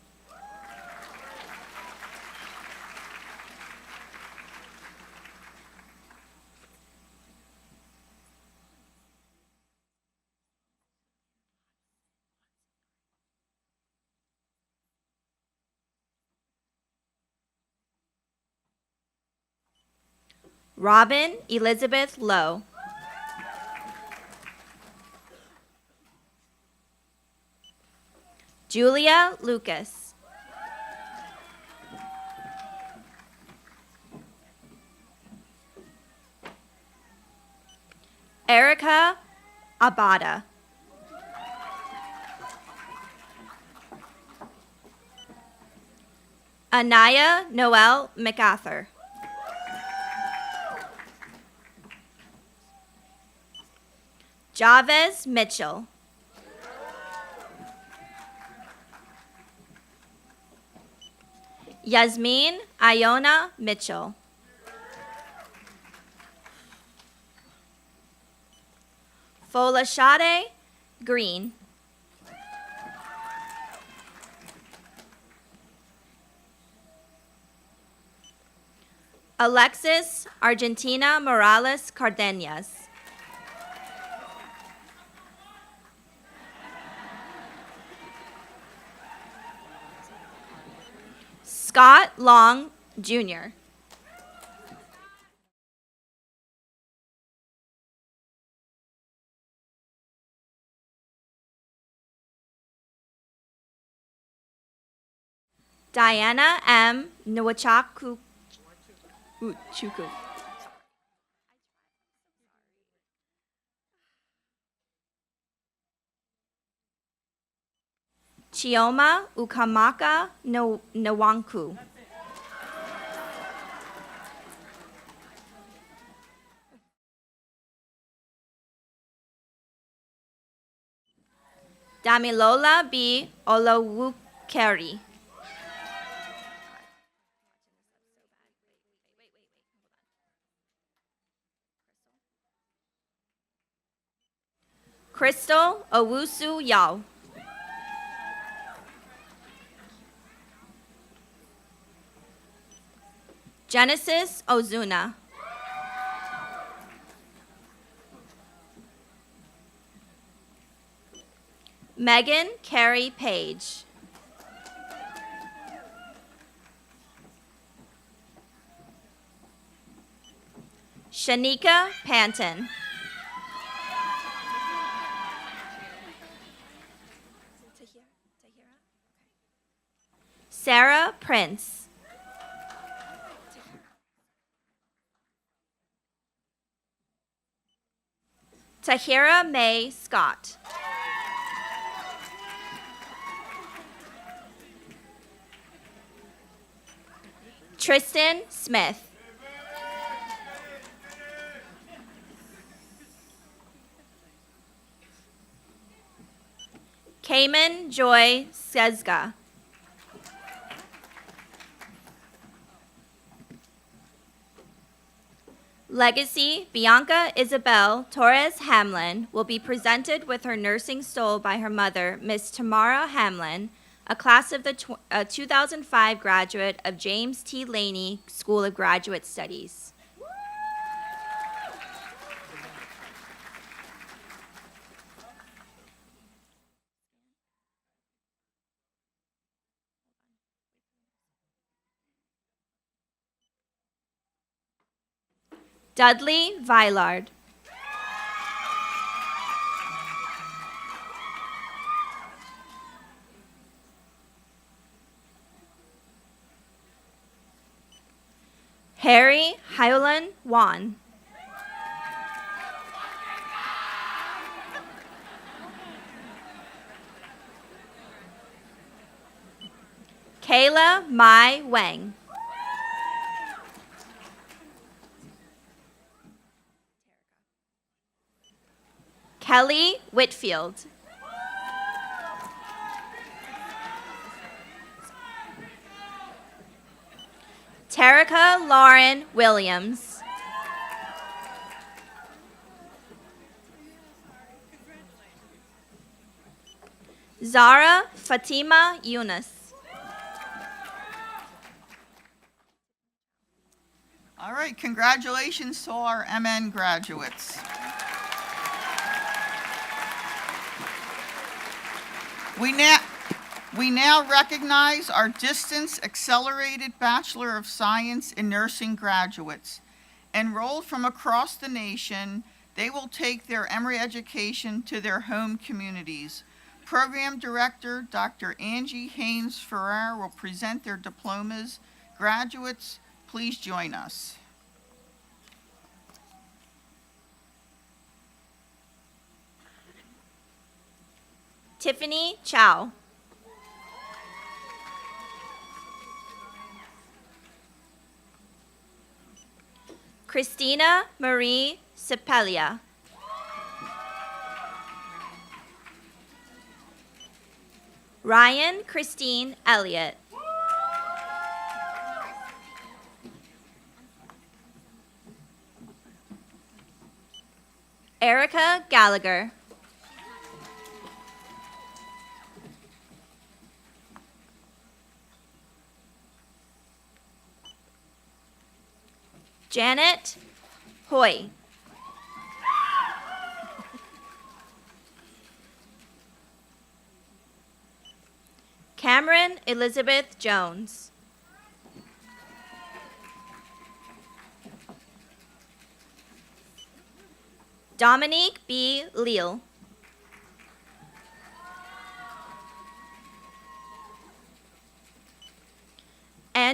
Robin Elizabeth Lowe. Julia Lucas. Erica Abada. Anaya Noel MacArthur. Javez Mitchell. Yasmin Iona Mitchell. Folashade Green. Alexis Argentina Morales Cardenas. Scott Long, Jr. Diana M. Nwachaku. Chioma Ukamaka Nwanku. Damilola B. Olawukeri. Crystal Owusu Yao. Genesis Ozuna. Megan Carey Page. Shanika Panton. Sarah Prince. Tahira May Scott. Tristan Smith. Cayman Joy Sezga. Legacy Bianca Isabel Torres Hamlin will be presented with her nursing stole by her mother, Miss Tamara Hamlin, a class of the 2005 graduate of James T. Laney School of Graduate Studies. Dudley Villard. Harry Hyolan Wan. Kayla Mai Wang. Kelly Whitfield. Terica Lauren Williams. Zara Fatima Yunus. All right, congratulations to all our MN graduates. We now recognize our Distance Accelerated Bachelor of Science in Nursing graduates. Enrolled from across the nation, they will take their Emory education to their home communities. Program Director Dr. Angie Haynes Ferrer will present their diplomas. Graduates, please join us. Tiffany Chow. Christina Marie Sepelia. Ryan Christine Elliott. Erica Gallagher. Janet Hoy. Cameron Elizabeth Jones. Dominique B. Leal.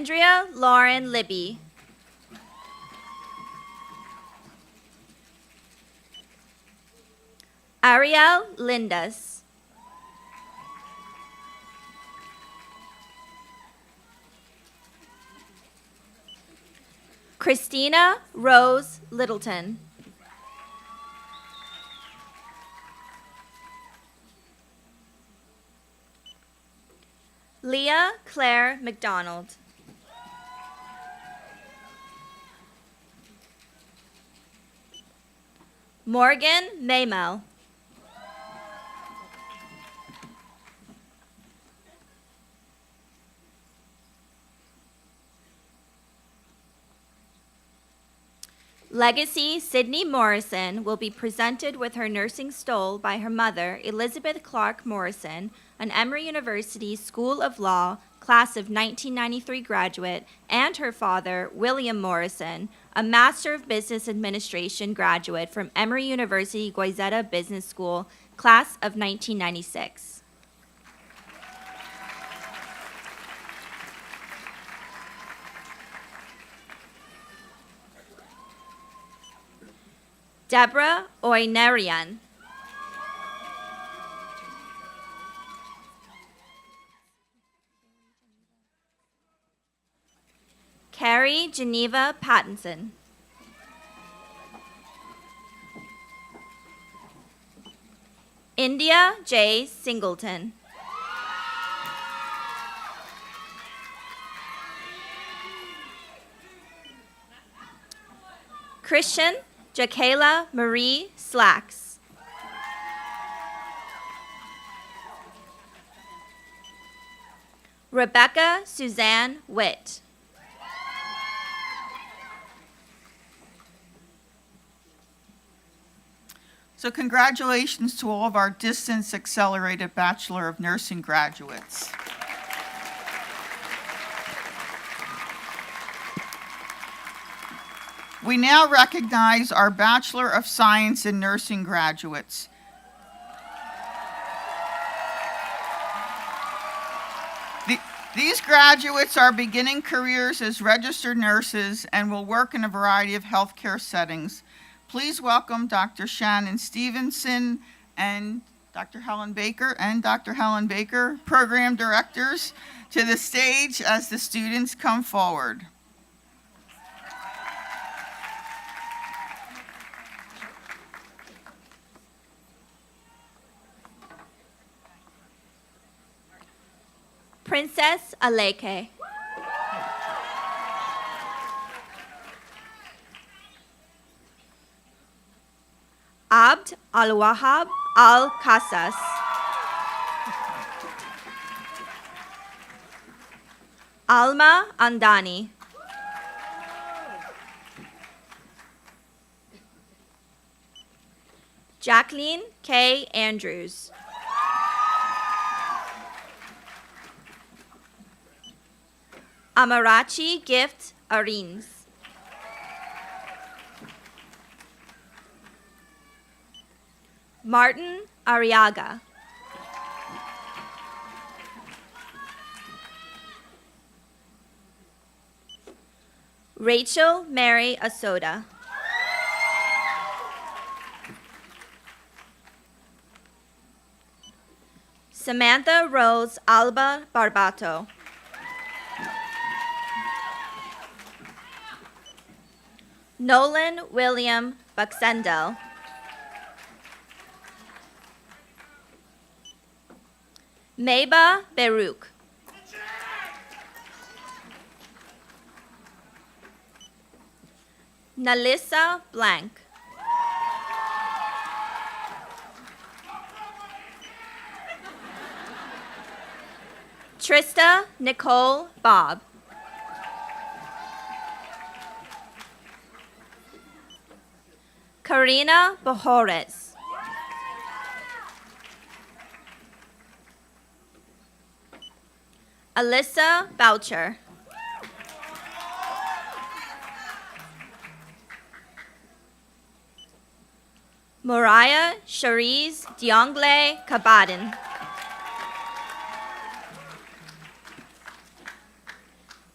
Andrea Lauren Libby. Ariel Lindas. Christina Rose Littleton. Leah Claire McDonald. Morgan Maymel. Legacy Sydney Morrison will be presented with her nursing stole by her mother, Elizabeth Clark Morrison, an Emory University School of Law class of 1993 graduate, and her father, William Morrison, a Master of Business Administration graduate from Emory University Goizeta Business School class of 1996. Deborah Oinerian. Carrie Geneva Pattinson. India J. Singleton. Christian Jakayla Marie Slacks. Rebecca Suzanne Witt. So congratulations to all of our Distance Accelerated Bachelor of Nursing graduates. We now recognize our Bachelor of Science in Nursing graduates. These graduates are beginning careers as registered nurses and will work in a variety of healthcare settings. Please welcome Dr. Shannon Stevenson and Dr. Helen Baker, program directors, to the stage as the students come forward. Princess Aleke. Abd Al-Wahab Al-Qasas. Alma Andani. Jacqueline K. Andrews. Amarachi Gift Arins. Martin Arriaga. Rachel Mary Asoda. Samantha Rose Alba Barbato. Nolan William Buxendel. Meba Baruch. Nalissa Blank. Trista Nicole Bob. Karina Bojores. Alyssa Boucher. Moriah Cherise Diongle Kabadin.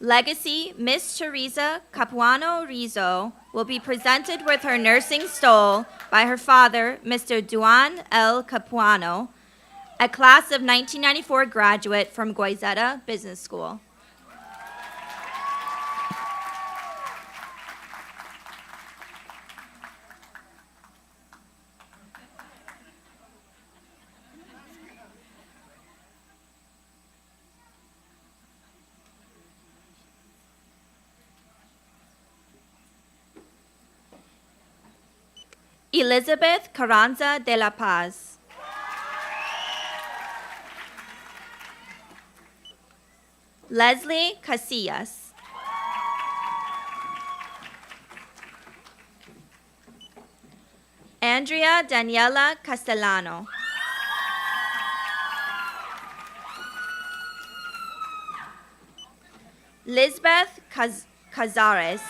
Legacy Miss Teresa Capuano Rizzo will be presented with her nursing stole by her father, Mr. Duan L. Capuano, a class of 1994 graduate from Goizeta Business School. Elizabeth Carranza de la Paz. Leslie Casillas. Andrea Daniela Castellano. Lisbeth Cazares.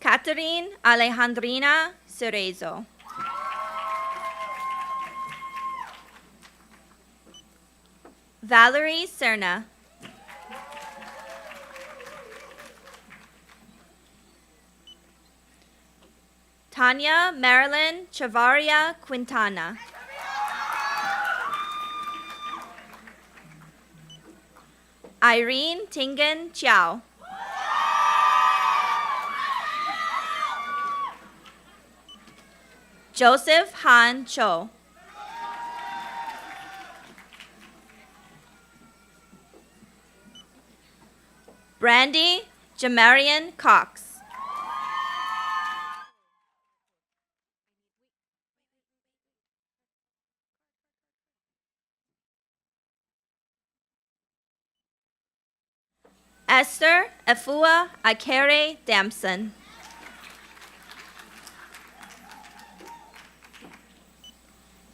Catherine Alejandrina Cerezo. Valerie Serna. Tanya Marilyn Chavaria Quintana. Irene Tingen Chiao. Joseph Han Cho. Brandy Jamarian Cox. Esther Efua Akere Damson.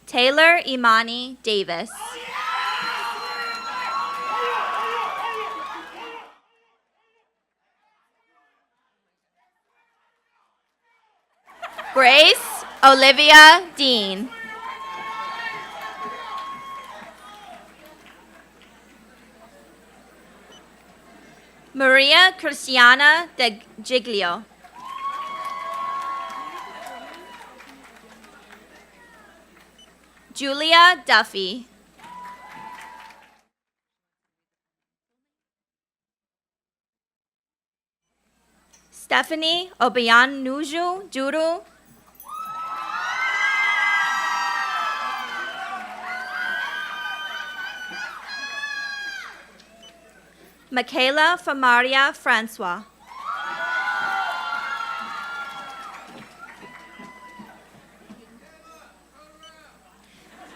Taylor Imani Davis. Grace Olivia Dean. Maria Cristiana de Giglio. Julia Duffy. Stephanie Obianuju Juru. Michaela Famaria Francois.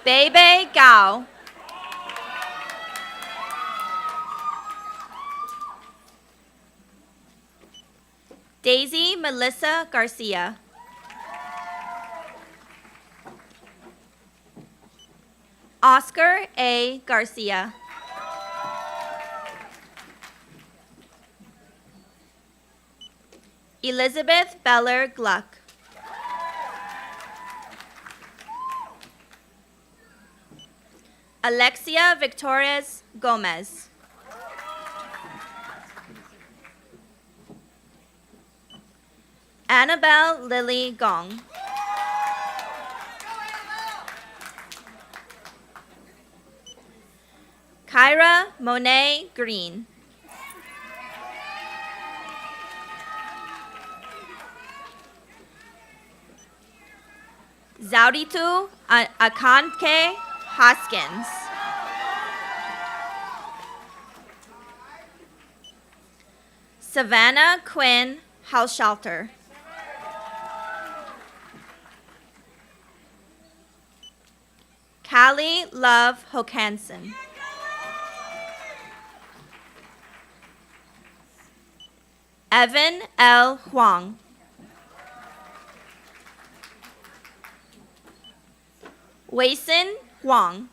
Bebe Gao. Daisy Melissa Garcia. Oscar A. Garcia. Elizabeth Beller Gluck. Alexia Victorias Gomez. Annabelle Lily Gong. Kyra Monet Green. Zauritu Akanke Hoskins. Savannah Quinn Haushalter. Callie Love Hokanson. Evan L. Huang. Weisin Huang.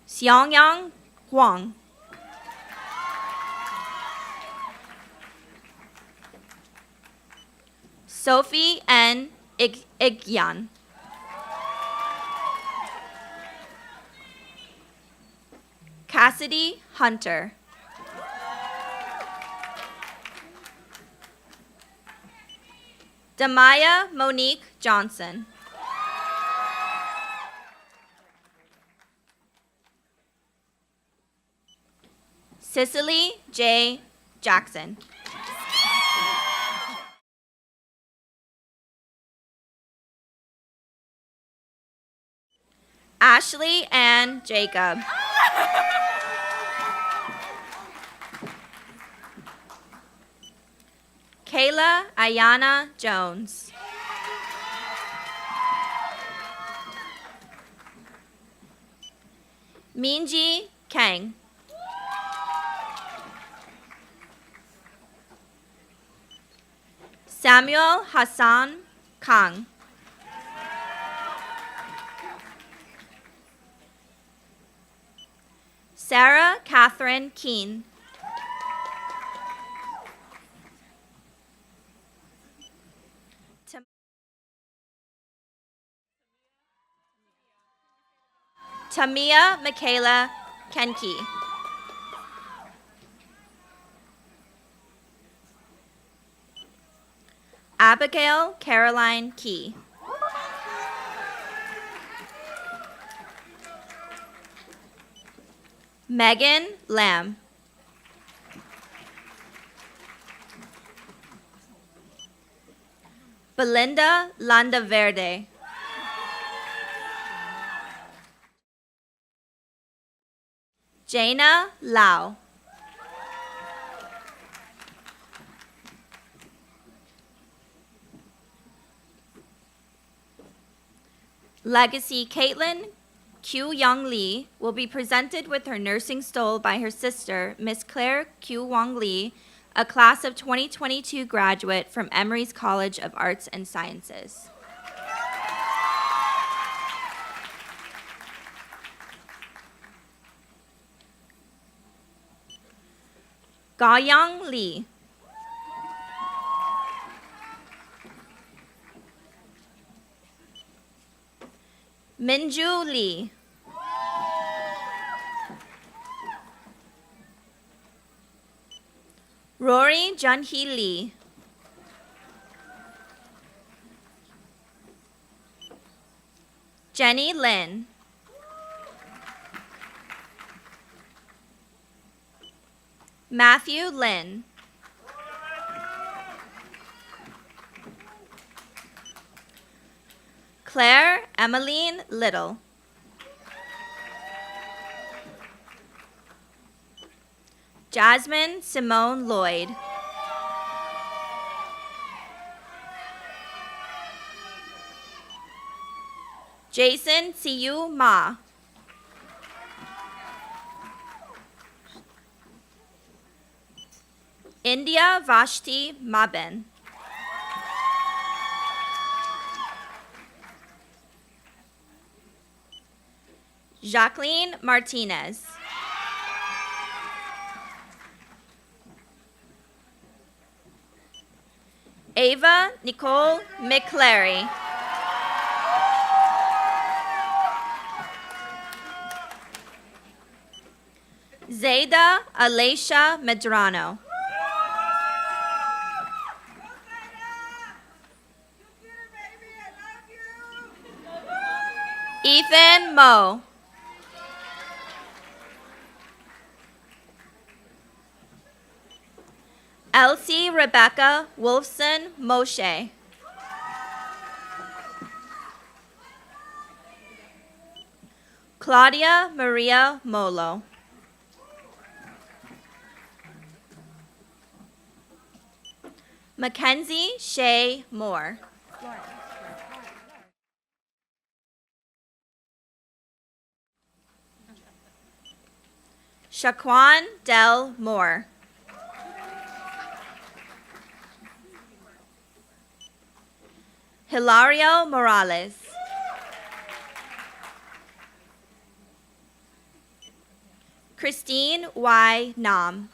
Xiangyang Huang. Sophie N. Igyan. Cassidy Hunter. Damaya Monique Johnson. Cicely J. Jackson. Ashley Ann Jacob. Kayla Ayana Jones. Minji Kang. Samuel Hassan Kang. Sarah Catherine Keene. Tamia Michaela Kenke. Abigail Caroline Key. Megan Lamb. Belinda Landaverde. Jaina Lau. Legacy Caitlin Q Young Lee will be presented with her nursing stole by her sister, Miss Claire Q Wong Lee, a class of 2022 graduate from Emory's College of Arts and Sciences. Gaoyang Lee. Minju Lee. Rory Junhee Lee. Jenny Lin. Matthew Lin. Claire Emmeline Little. Jasmine Simone Lloyd. Jason Siyu Ma. India Vashti Maben. Jacqueline Martinez. Ava Nicole McClary. Zayda Alicia Medrano. Ethan Moe. Elsie Rebecca Wolfson Moshe. Claudia Maria Molo. Mackenzie Shea Moore. Shaquan Del Moore. Hilario Morales. Christine Y. Nam.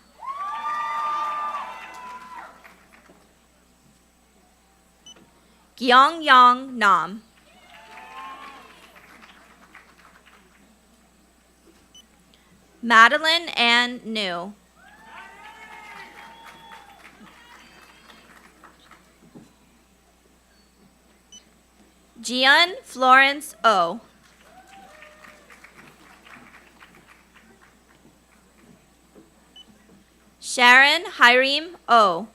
Gyeongyong Nam. Madeline Ann New. Gian Florence O. Sharon Hiram O.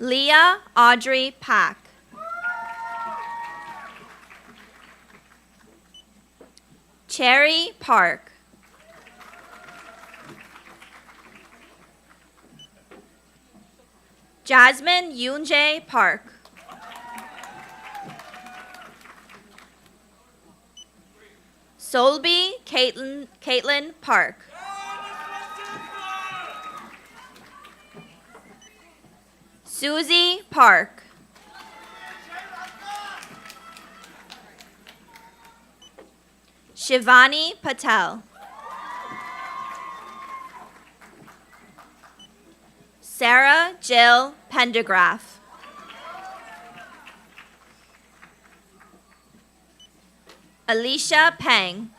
Leah Audrey Pack. Cherry Park. Jasmine Yoonjae Park. Solby Caitlin Park. Susie Park. Shivani Patel. Sarah Jill Pendergraph. Alicia Peng.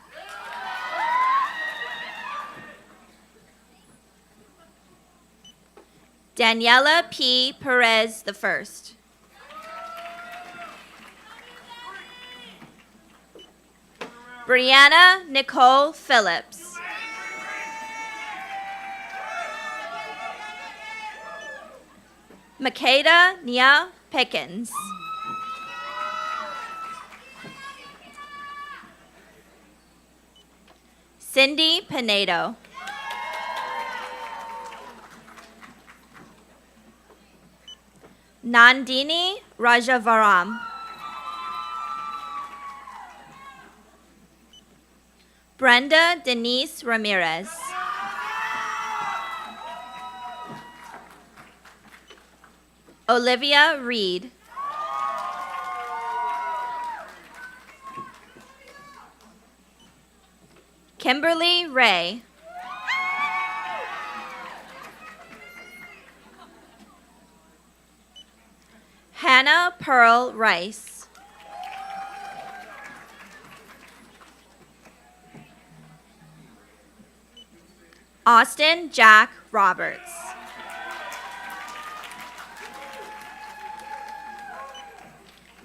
Daniela P. Perez I. Brianna Nicole Phillips. Makeda Nia Pickens. Cindy Pinedo. Nandini Rajavaram. Brenda Denise Ramirez. Olivia Reed. Kimberly Ray. Hannah Pearl Rice. Austin Jack Roberts.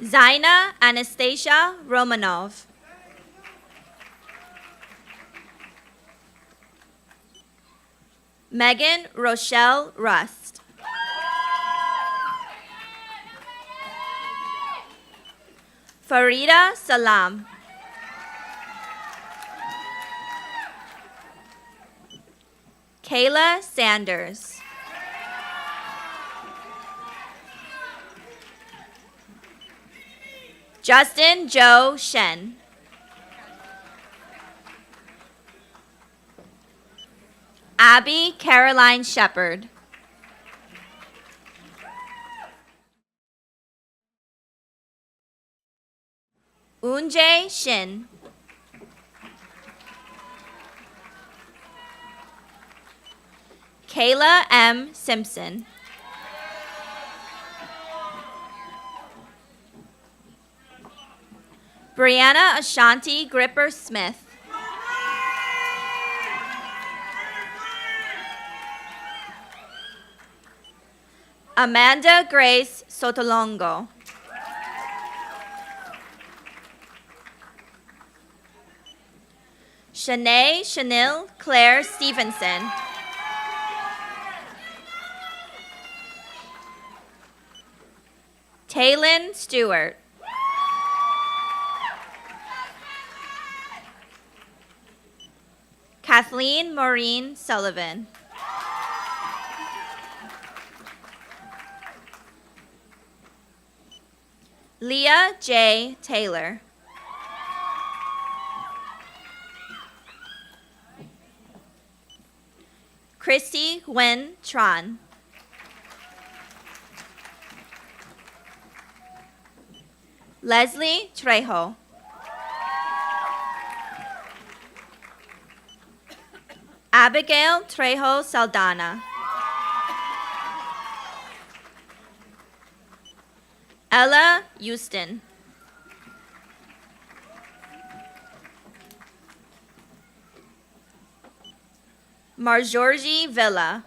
Zaina Anastasia Romanov. Megan Rochelle Rust. Farida Salam. Kayla Sanders. Justin Joe Shen. Abby Caroline Shepard. Unjae Shin. Kayla M. Simpson. Brianna Ashanti Gripper Smith. Amanda Grace Sotolongo. Shanae Chanel Claire Stevenson. Taylin Stewart. Kathleen Maureen Sullivan. Leah J. Taylor. Christy Gwen Tran. Leslie Trejo. Abigail Trejo Saldana. Ella Houston. Marjorie Villa.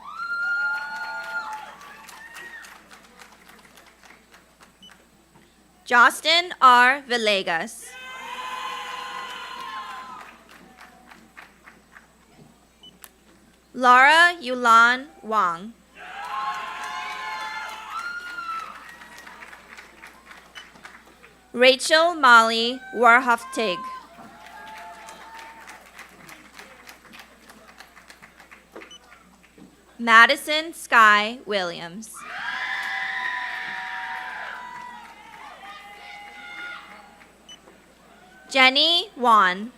Justin R. Villegas. Laura Yulan Wang. Rachel Molly Warhoftig. Madison Sky Williams. Jenny Wan.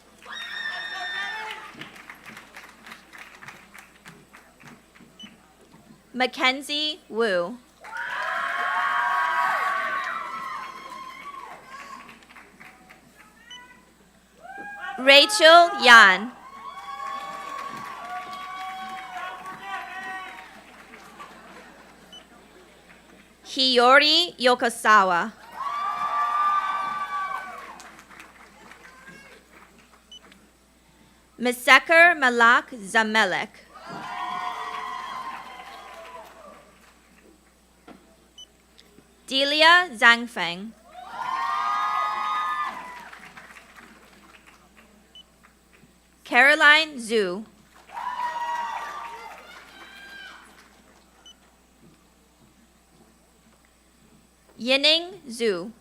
Mackenzie Wu. Rachel Yan. Hiyori Yokosawa. Miseker Malak Zamelek. Delia Zhangfeng. Caroline Zhu. Yining Zhu.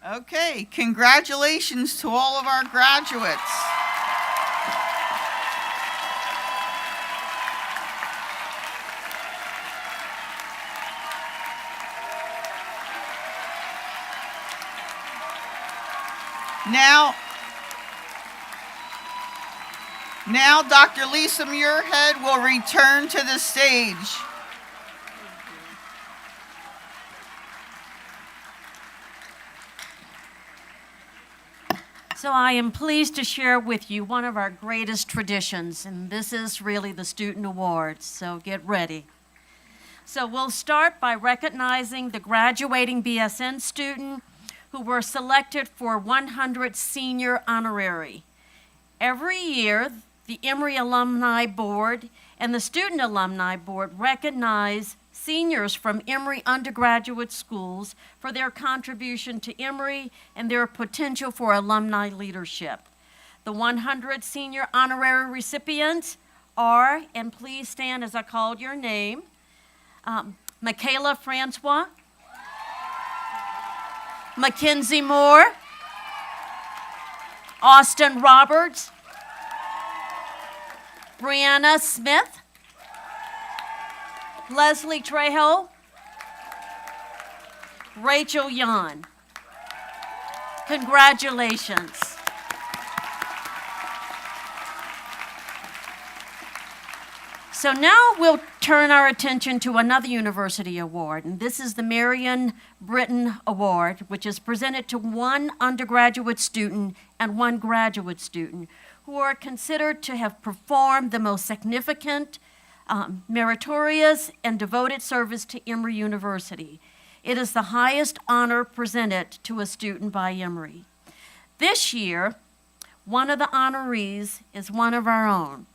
Okay, congratulations to all of our graduates. Now Dr. Lisa Muirhead will return to the stage. So I am pleased to share with you one of our greatest traditions, and this is really the Student Awards, so get ready. So we'll start by recognizing the graduating BSN student who were selected for 100 Senior Honorary. Every year, the Emory Alumni Board and the Student Alumni Board recognize seniors from Emory undergraduate schools for their contribution to Emory and their potential for alumni leadership. The 100 Senior Honorary recipients are, and please stand as I called your name, Michaela Francois, Mackenzie Moore, Austin Roberts, Brianna Smith, Leslie Trejo, Rachel Yan. Congratulations. So now we'll turn our attention to another university award, and this is the Marion Britton Award, which is presented to one undergraduate student and one graduate student who are considered to have performed the most significant, meritorious, and devoted service to Emory University. It is the highest honor presented to a student by Emory. This year, one of the honorees is one of our own,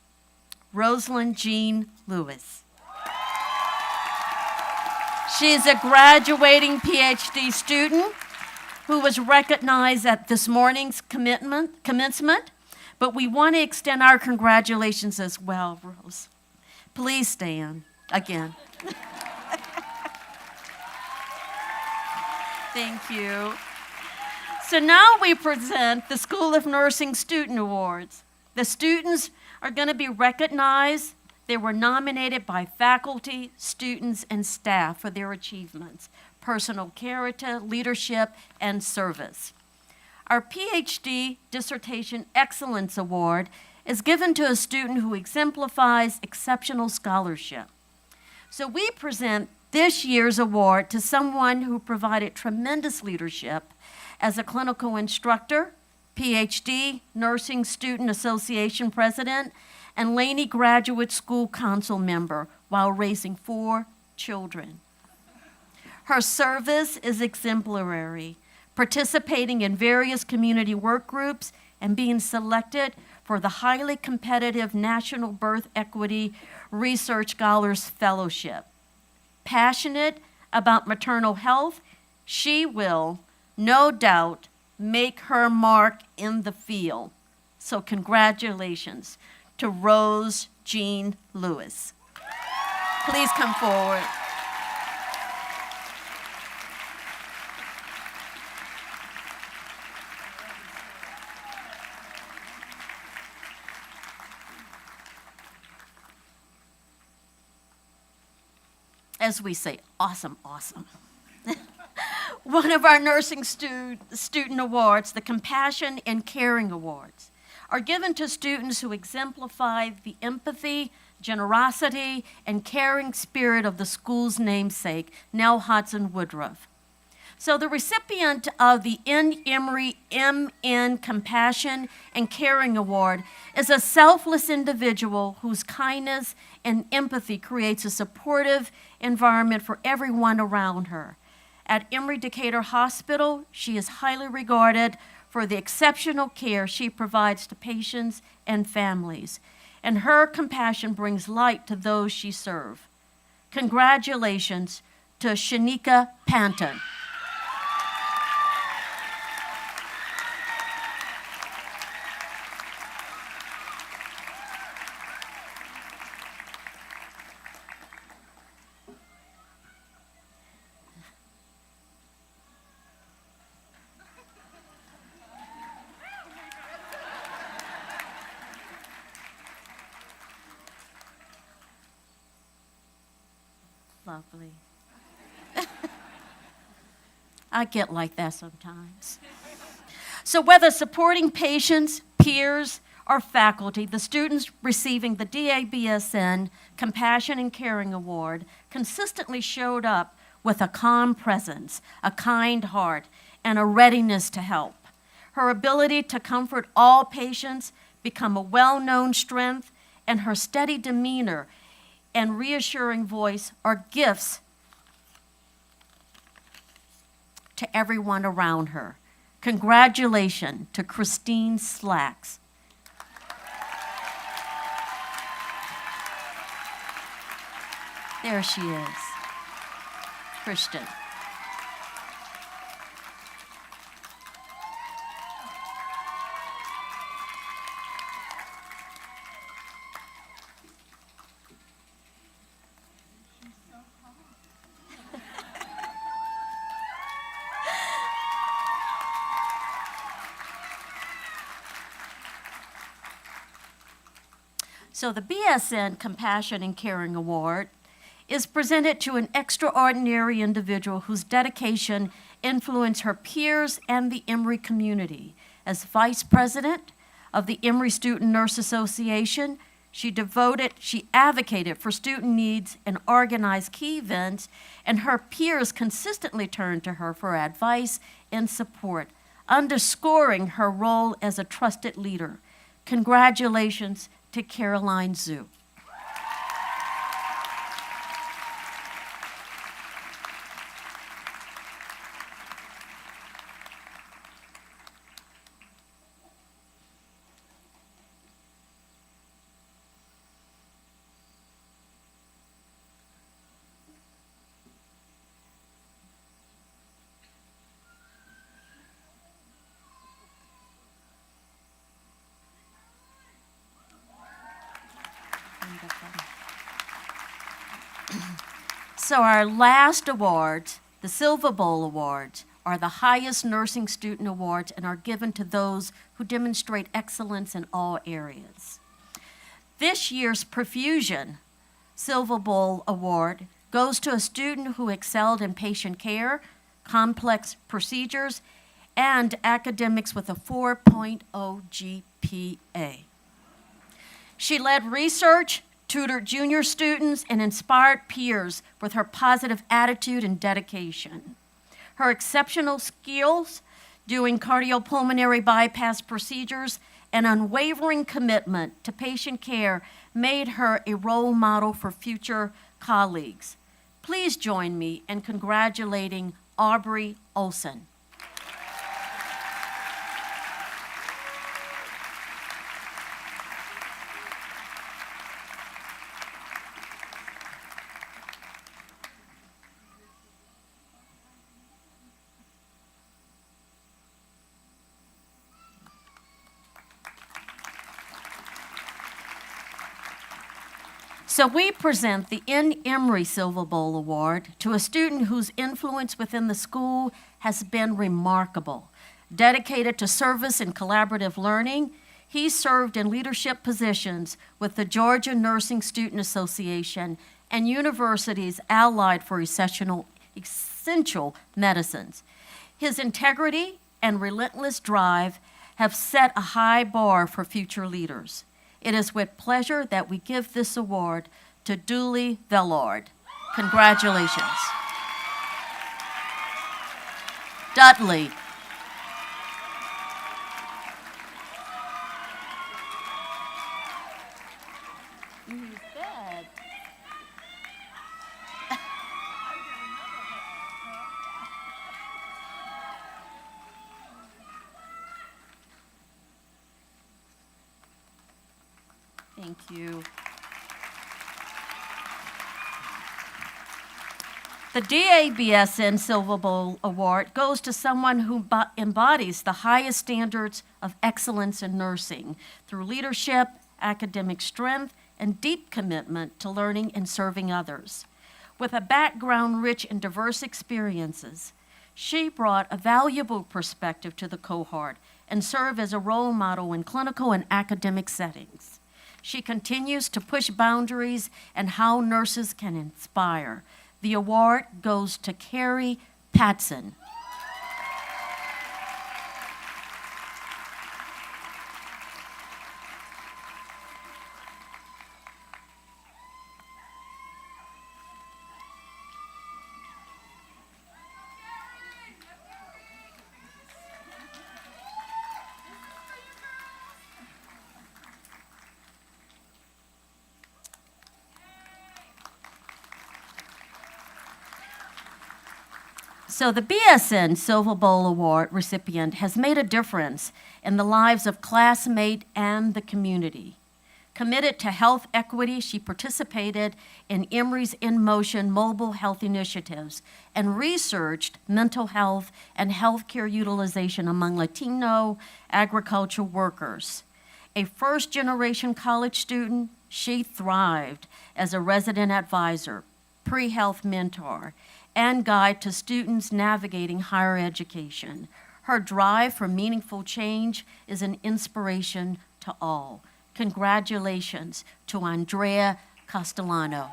Rosalind Jean Lewis. She is a graduating PhD student who was recognized at this morning's commencement, but we want to extend our congratulations as well, Rose. Please stand again. Thank you. So now we present the School of Nursing Student Awards. The students are going to be recognized. They were nominated by faculty, students, and staff for their achievements, personal character, leadership, and service. Our PhD Dissertation Excellence Award is given to a student who exemplifies exceptional scholarship. So we present this year's award to someone who provided tremendous leadership as a clinical instructor, PhD, Nursing Student Association President, and Laney Graduate School Council member while raising 4 children. Her service is exemplary, participating in various community work groups and being selected for the highly competitive National Birth Equity Research Scholars Fellowship. Passionate about maternal health, she will, no doubt, make her mark in the field. So congratulations to Rose Jean Lewis. Please come forward. As we say, awesome, awesome. One of our nursing student awards, the Compassion and Caring Awards, are given to students who exemplify the empathy, generosity, and caring spirit of the school's namesake, Nell Hodson Woodruff. So the recipient of the N. Emory MN Compassion and Caring Award is a selfless individual whose kindness and empathy creates a supportive environment for everyone around her. At Emory Decatur Hospital, she is highly regarded for the exceptional care she provides to patients and families, and her compassion brings light to those she serves. Congratulations to Shanika Panton. Lovely. I get like that sometimes. So whether supporting patients, peers, or faculty, the students receiving the DABSN Compassion and Caring Award consistently showed up with a calm presence, a kind heart, and a readiness to help. Her ability to comfort all patients become a well-known strength, and her steady demeanor and reassuring voice are gifts to everyone around her. Congratulations to Christine Slacks. There she is, Kristen. So the BSN Compassion and Caring Award is presented to an extraordinary individual whose dedication influenced her peers and the Emory community. As vice president of the Emory Student Nurse Association, she advocated for student needs and organized key events, and her peers consistently turned to her for advice and support, underscoring her role as a trusted leader. Congratulations to Caroline Zhu. So our last awards, the Silver Bowl Awards, are the highest nursing student awards and are given to those who demonstrate excellence in all areas. This year's Perfusion Silver Bowl Award goes to a student who excelled in patient care, complex procedures, and academics with a 4.0 GPA. She led research, tutored junior students, and inspired peers with her positive attitude and dedication. Her exceptional skills doing cardiopulmonary bypass procedures, and unwavering commitment to patient care made her a role model for future colleagues. Please join me in congratulating Aubrey Olson. So we present the N. Emery Silver Bowl Award to a student whose influence within the school has been remarkable. Dedicated to service and collaborative learning, he served in leadership positions with the Georgia Nursing Student Association and universities allied for essential medicines. His integrity and relentless drive have set a high bar for future leaders. It is with pleasure that we give this award to Dooley Vellard. Congratulations. Dudley. He's dead. Thank you. The DABSN Silver Bowl Award goes to someone who embodies the highest standards of excellence in nursing through leadership, academic strength, and deep commitment to learning and serving others. With a background rich in diverse experiences, she brought a valuable perspective to the cohort and served as a role model in clinical and academic settings. She continues to push boundaries and how nurses can inspire. The award goes to Carrie Patson. So the BSN Silver Bowl Award recipient has made a difference in the lives of classmates and the community. Committed to health equity, she participated in Emory's In Motion mobile health initiatives and researched mental health and healthcare utilization among Latino agricultural workers. A first-generation college student, she thrived as a resident advisor, pre-health mentor, and guide to students navigating higher education. Her drive for meaningful change is an inspiration to all. Congratulations to Andrea Castellano.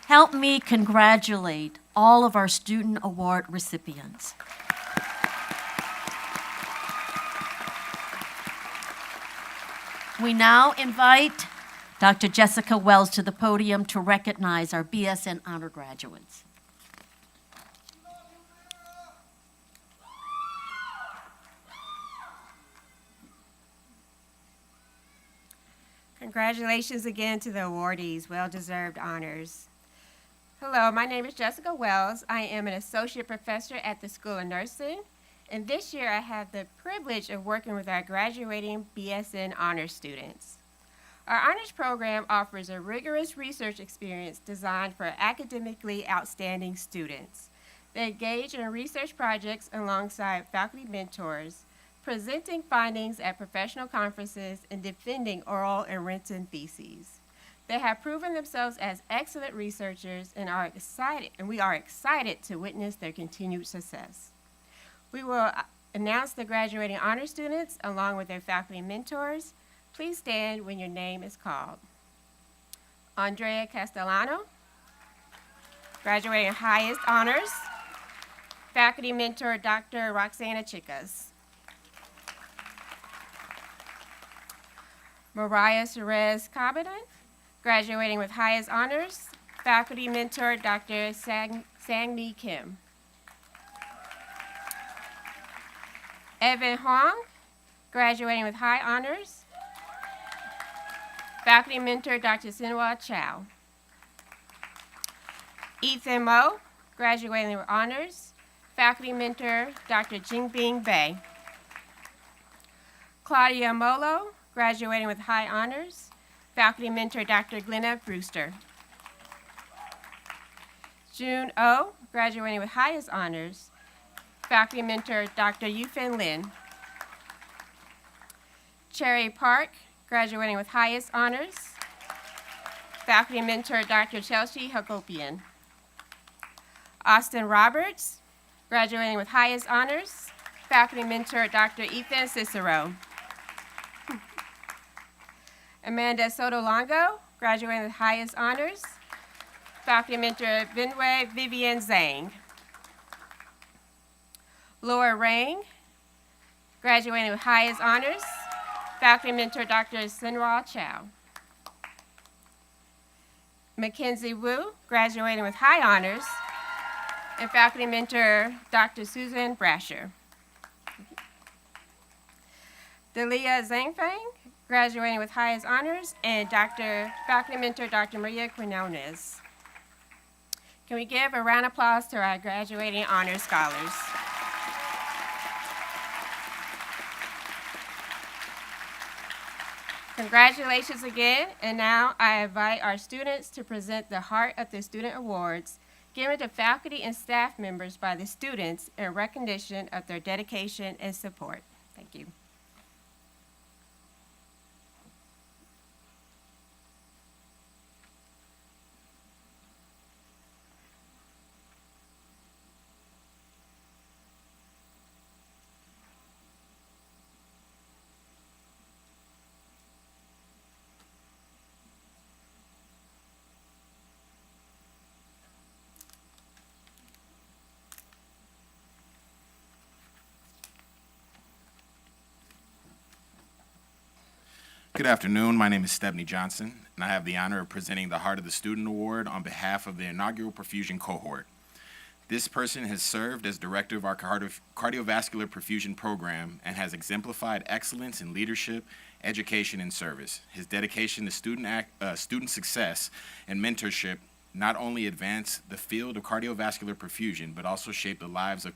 Help me congratulate all of our Student Award recipients. We now invite Dr. Jessica Wells to the podium to recognize our BSN honor graduates. Congratulations again to the awardees, well-deserved honors. Hello, my name is Jessica Wells. I am an associate professor at the School of Nursing, and this year I have the privilege of working with our graduating BSN honors students. Our honors program offers a rigorous research experience designed for academically outstanding students. They engage in research projects alongside faculty mentors, presenting findings at professional conferences and defending oral and written theses. They have proven themselves as excellent researchers and we are excited to witness their continued success. We will announce the graduating honor students along with their faculty mentors. Please stand when your name is called. Andrea Castellano, graduating with highest honors, faculty mentor Dr. Roxana Chicas. Mariah Cerez Cabadan, graduating with highest honors, faculty mentor Dr. Sang-Mi Kim. Evan Huang, graduating with high honors, faculty mentor Dr. Sinhua Chow. Ethan Mo, graduating with honors, faculty mentor Dr. Jingbing Bai. Claudia Molo, graduating with high honors, faculty mentor Dr. Glenna Brewster. June O, graduating with highest honors, faculty mentor Dr. Yufin Lin. Cherry Park, graduating with highest honors, faculty mentor Dr. Chelsea Hagopian. Austin Roberts, graduating with highest honors, faculty mentor Dr. Ethan Cicero. Amanda Sotolongo, graduating with highest honors, faculty mentor Vinway Vivian Zhang. Laura Rang, graduating with highest honors, faculty mentor Dr. Sinhua Chow. Mackenzie Wu, graduating with high honors, and faculty mentor Dr. Susan Brasher. Delia Zhangfeng, graduating with highest honors, and faculty mentor Dr. Maria Quinones. Can we give a round of applause to our graduating honor scholars? Congratulations again, and now I invite our students to present the Heart of the Student Awards, given to faculty and staff members by the students in recognition of their dedication and support. Thank you. Good afternoon. My name is Stebney Johnson, and I have the honor of presenting the Heart of the Student Award on behalf of the inaugural perfusion cohort. This person has served as director of our cardiovascular perfusion program and has exemplified excellence in leadership, education, and service. His dedication to student success and mentorship not only advanced the field of cardiovascular perfusion, but also shaped the lives of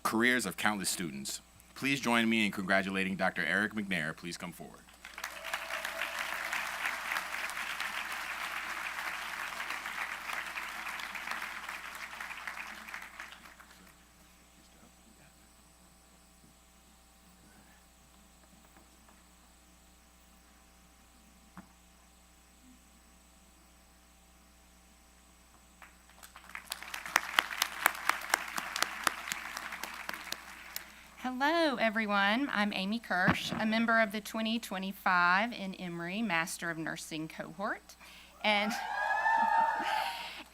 careers of countless students. Please join me in congratulating Dr. Eric McNair. Please come forward. Hello, everyone. I'm Amy Kirsch, a member of the 2025 in Emory Master of Nursing cohort. And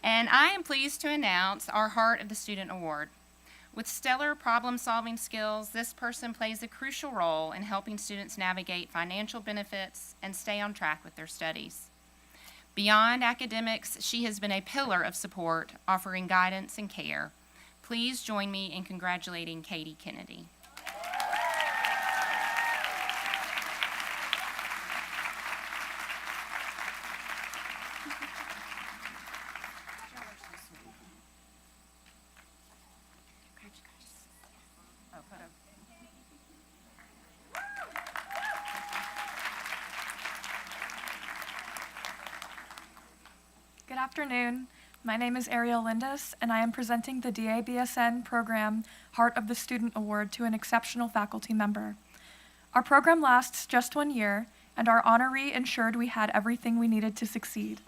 I am pleased to announce our Heart of the Student Award. With stellar problem-solving skills, this person plays a crucial role in helping students navigate financial benefits and stay on track with their studies. Beyond academics, she has been a pillar of support, offering guidance and care. Please join me in congratulating Katie Kennedy. Good afternoon. My name is Ariel Lindas, and I am presenting the DABSN program Heart of the Student Award to an exceptional faculty member. Our program lasts just 1 year, and our honoree ensured we had everything we needed to succeed.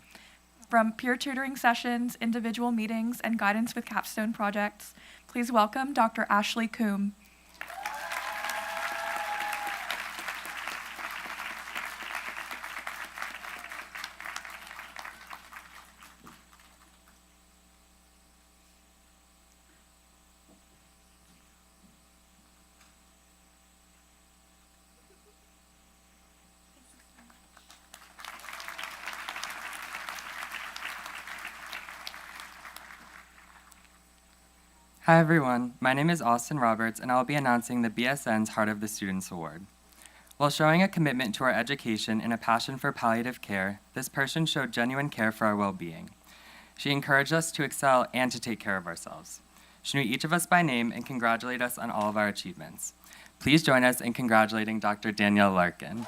From peer tutoring sessions, individual meetings, and guidance with capstone projects, please welcome Dr. Ashley Coombe. Hi everyone, my name is Austin Roberts and I will be announcing the BSN's Heart of the Students Award. While showing a commitment to our education and a passion for palliative care, this person showed genuine care for our well-being. She encouraged us to excel and to take care of ourselves. She knew each of us by name and congratulated us on all of our achievements. Please join us in congratulating Dr. Danielle Larkin.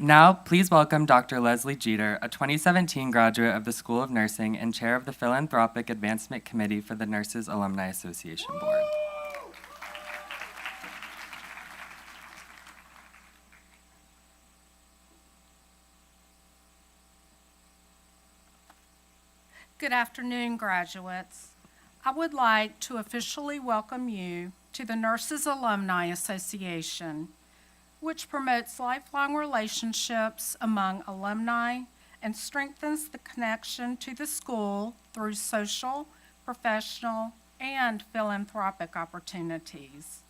Now, please welcome Dr. Leslie Jeter, a 2017 graduate of the School of Nursing and chair of the Philanthropic Advancement Committee for the Nurses Alumni Association Board. Good afternoon, graduates. I would like to officially welcome you to the Nurses Alumni Association, which promotes lifelong relationships among alumni and strengthens the connection to the school through social, professional, and philanthropic opportunities.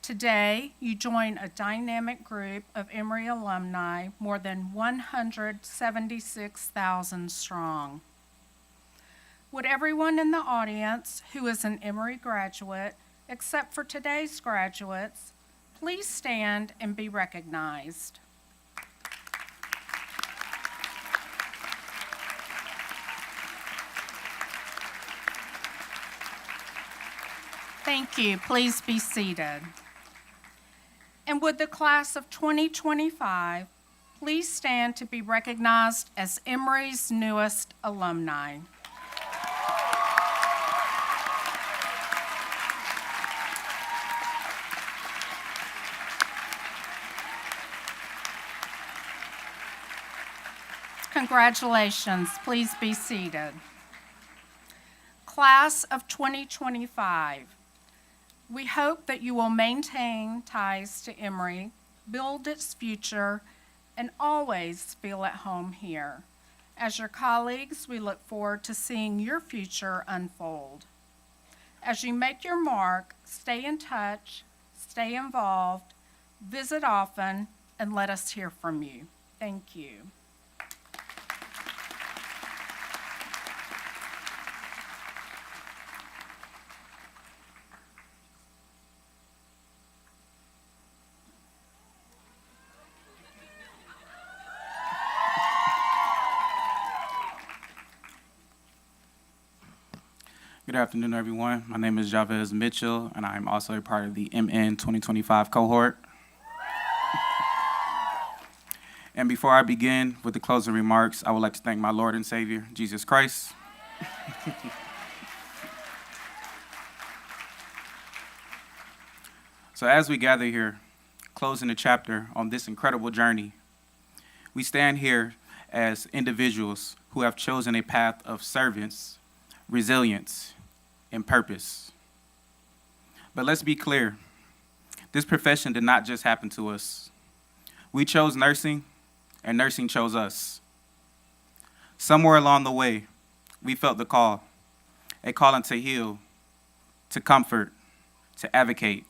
Today, you join a dynamic group of Emory alumni, more than 176,000 strong. Would everyone in the audience who is an Emory graduate, except for today's graduates, please stand and be recognized. Thank you. Please be seated. And would the class of 2025 please stand to be recognized as Emory's newest alumni. Congratulations. Please be seated. Class of 2025, we hope that you will maintain ties to Emory, build its future, and always feel at home here. As your colleagues, we look forward to seeing your future unfold. As you make your mark, stay in touch, stay involved, visit often, and let us hear from you. Thank you. Good afternoon, everyone. My name is Javez Mitchell, and I'm also a part of the MN 2025 cohort. And before I begin with the closing remarks, I would like to thank my Lord and Savior, Jesus Christ. So as we gather here, closing the chapter on this incredible journey, we stand here as individuals who have chosen a path of servants, resilience, and purpose. But let's be clear, this profession did not just happen to us. We chose nursing, and nursing chose us. Somewhere along the way, we felt the call, a calling to heal, to comfort, to advocate,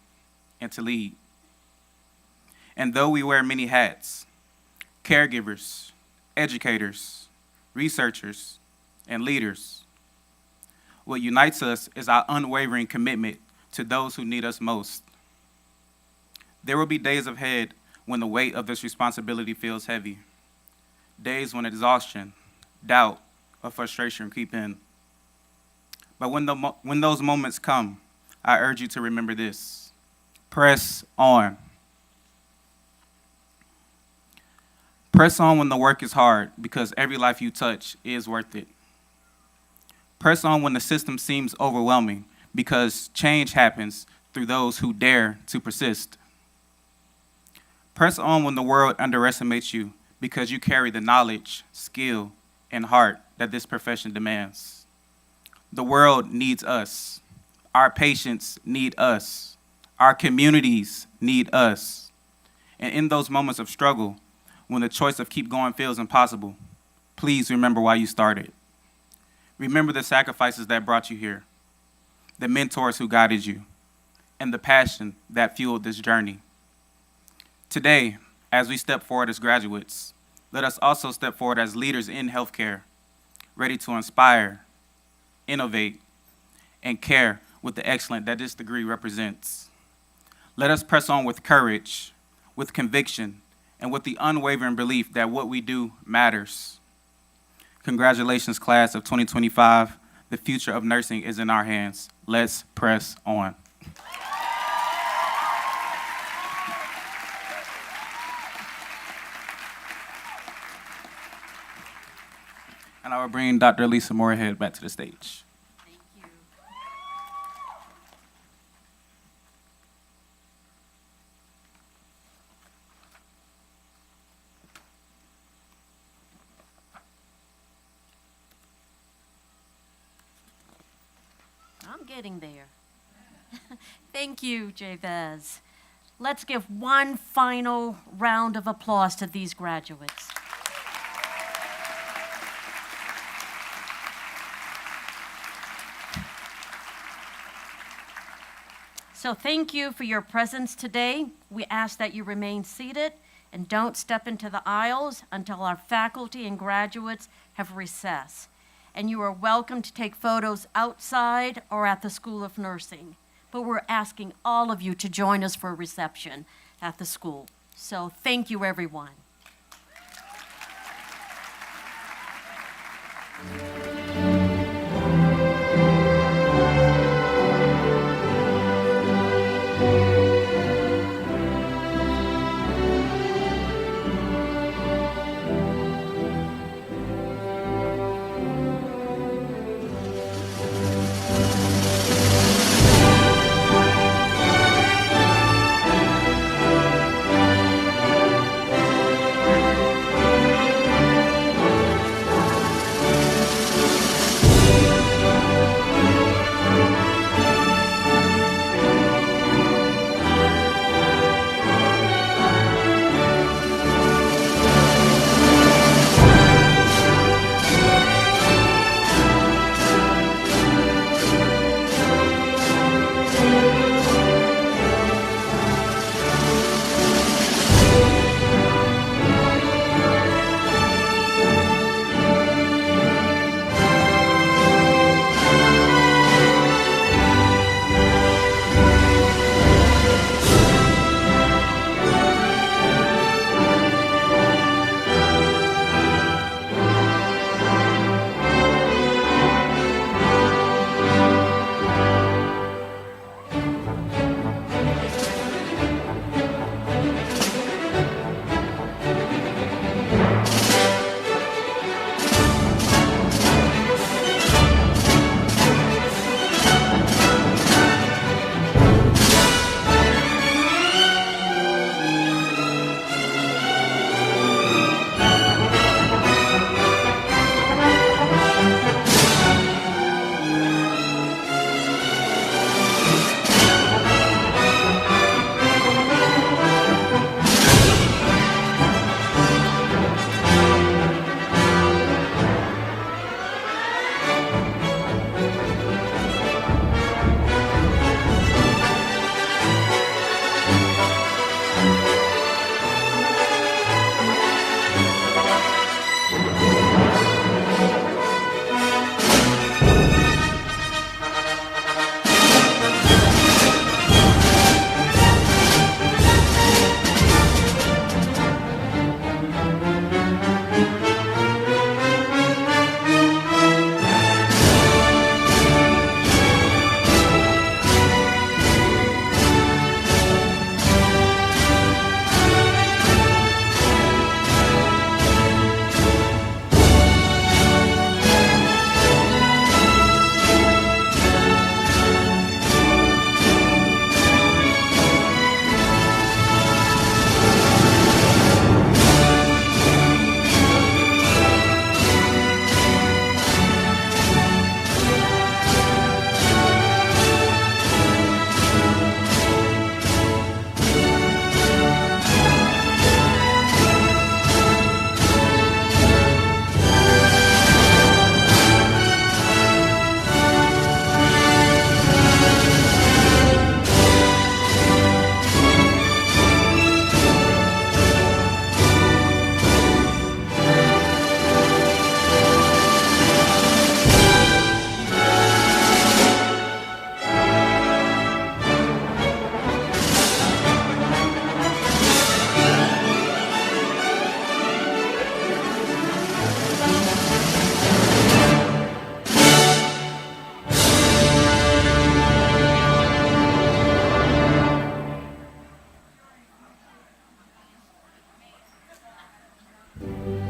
and to lead. And though we wear many hats, caregivers, educators, researchers, and leaders, what unites us is our unwavering commitment to those who need us most. There will be days ahead when the weight of this responsibility feels heavy. Days when exhaustion, doubt, or frustration creep in. But when those moments come, I urge you to remember this. Press on. Press on when the work is hard, because every life you touch is worth it. Press on when the system seems overwhelming, because change happens through those who dare to persist. Press on when the world underestimates you, because you carry the knowledge, skill, and heart that this profession demands. The world needs us. Our patients need us. Our communities need us. And in those moments of struggle, when the choice of keep going feels impossible, please remember why you started. Remember the sacrifices that brought you here, the mentors who guided you, and the passion that fueled this journey. Today, as we step forward as graduates, let us also step forward as leaders in healthcare, ready to inspire, innovate, and care with the excellence that this degree represents. Let us press on with courage, with conviction, and with the unwavering belief that what we do matters. Congratulations, class of 2025. The future of nursing is in our hands. Let's press on. And I will bring Dr. Lisa Moorhead back to the stage. Thank you. I'm getting there. Thank you, Jabez. Let's give one final round of applause to these graduates. So thank you for your presence today. We ask that you remain seated and don't step into the aisles until our faculty and graduates have recessed. And you are welcome to take photos outside or at the School of Nursing. But we're asking all of you to join us for a reception at the school. So thank you, everyone. Thank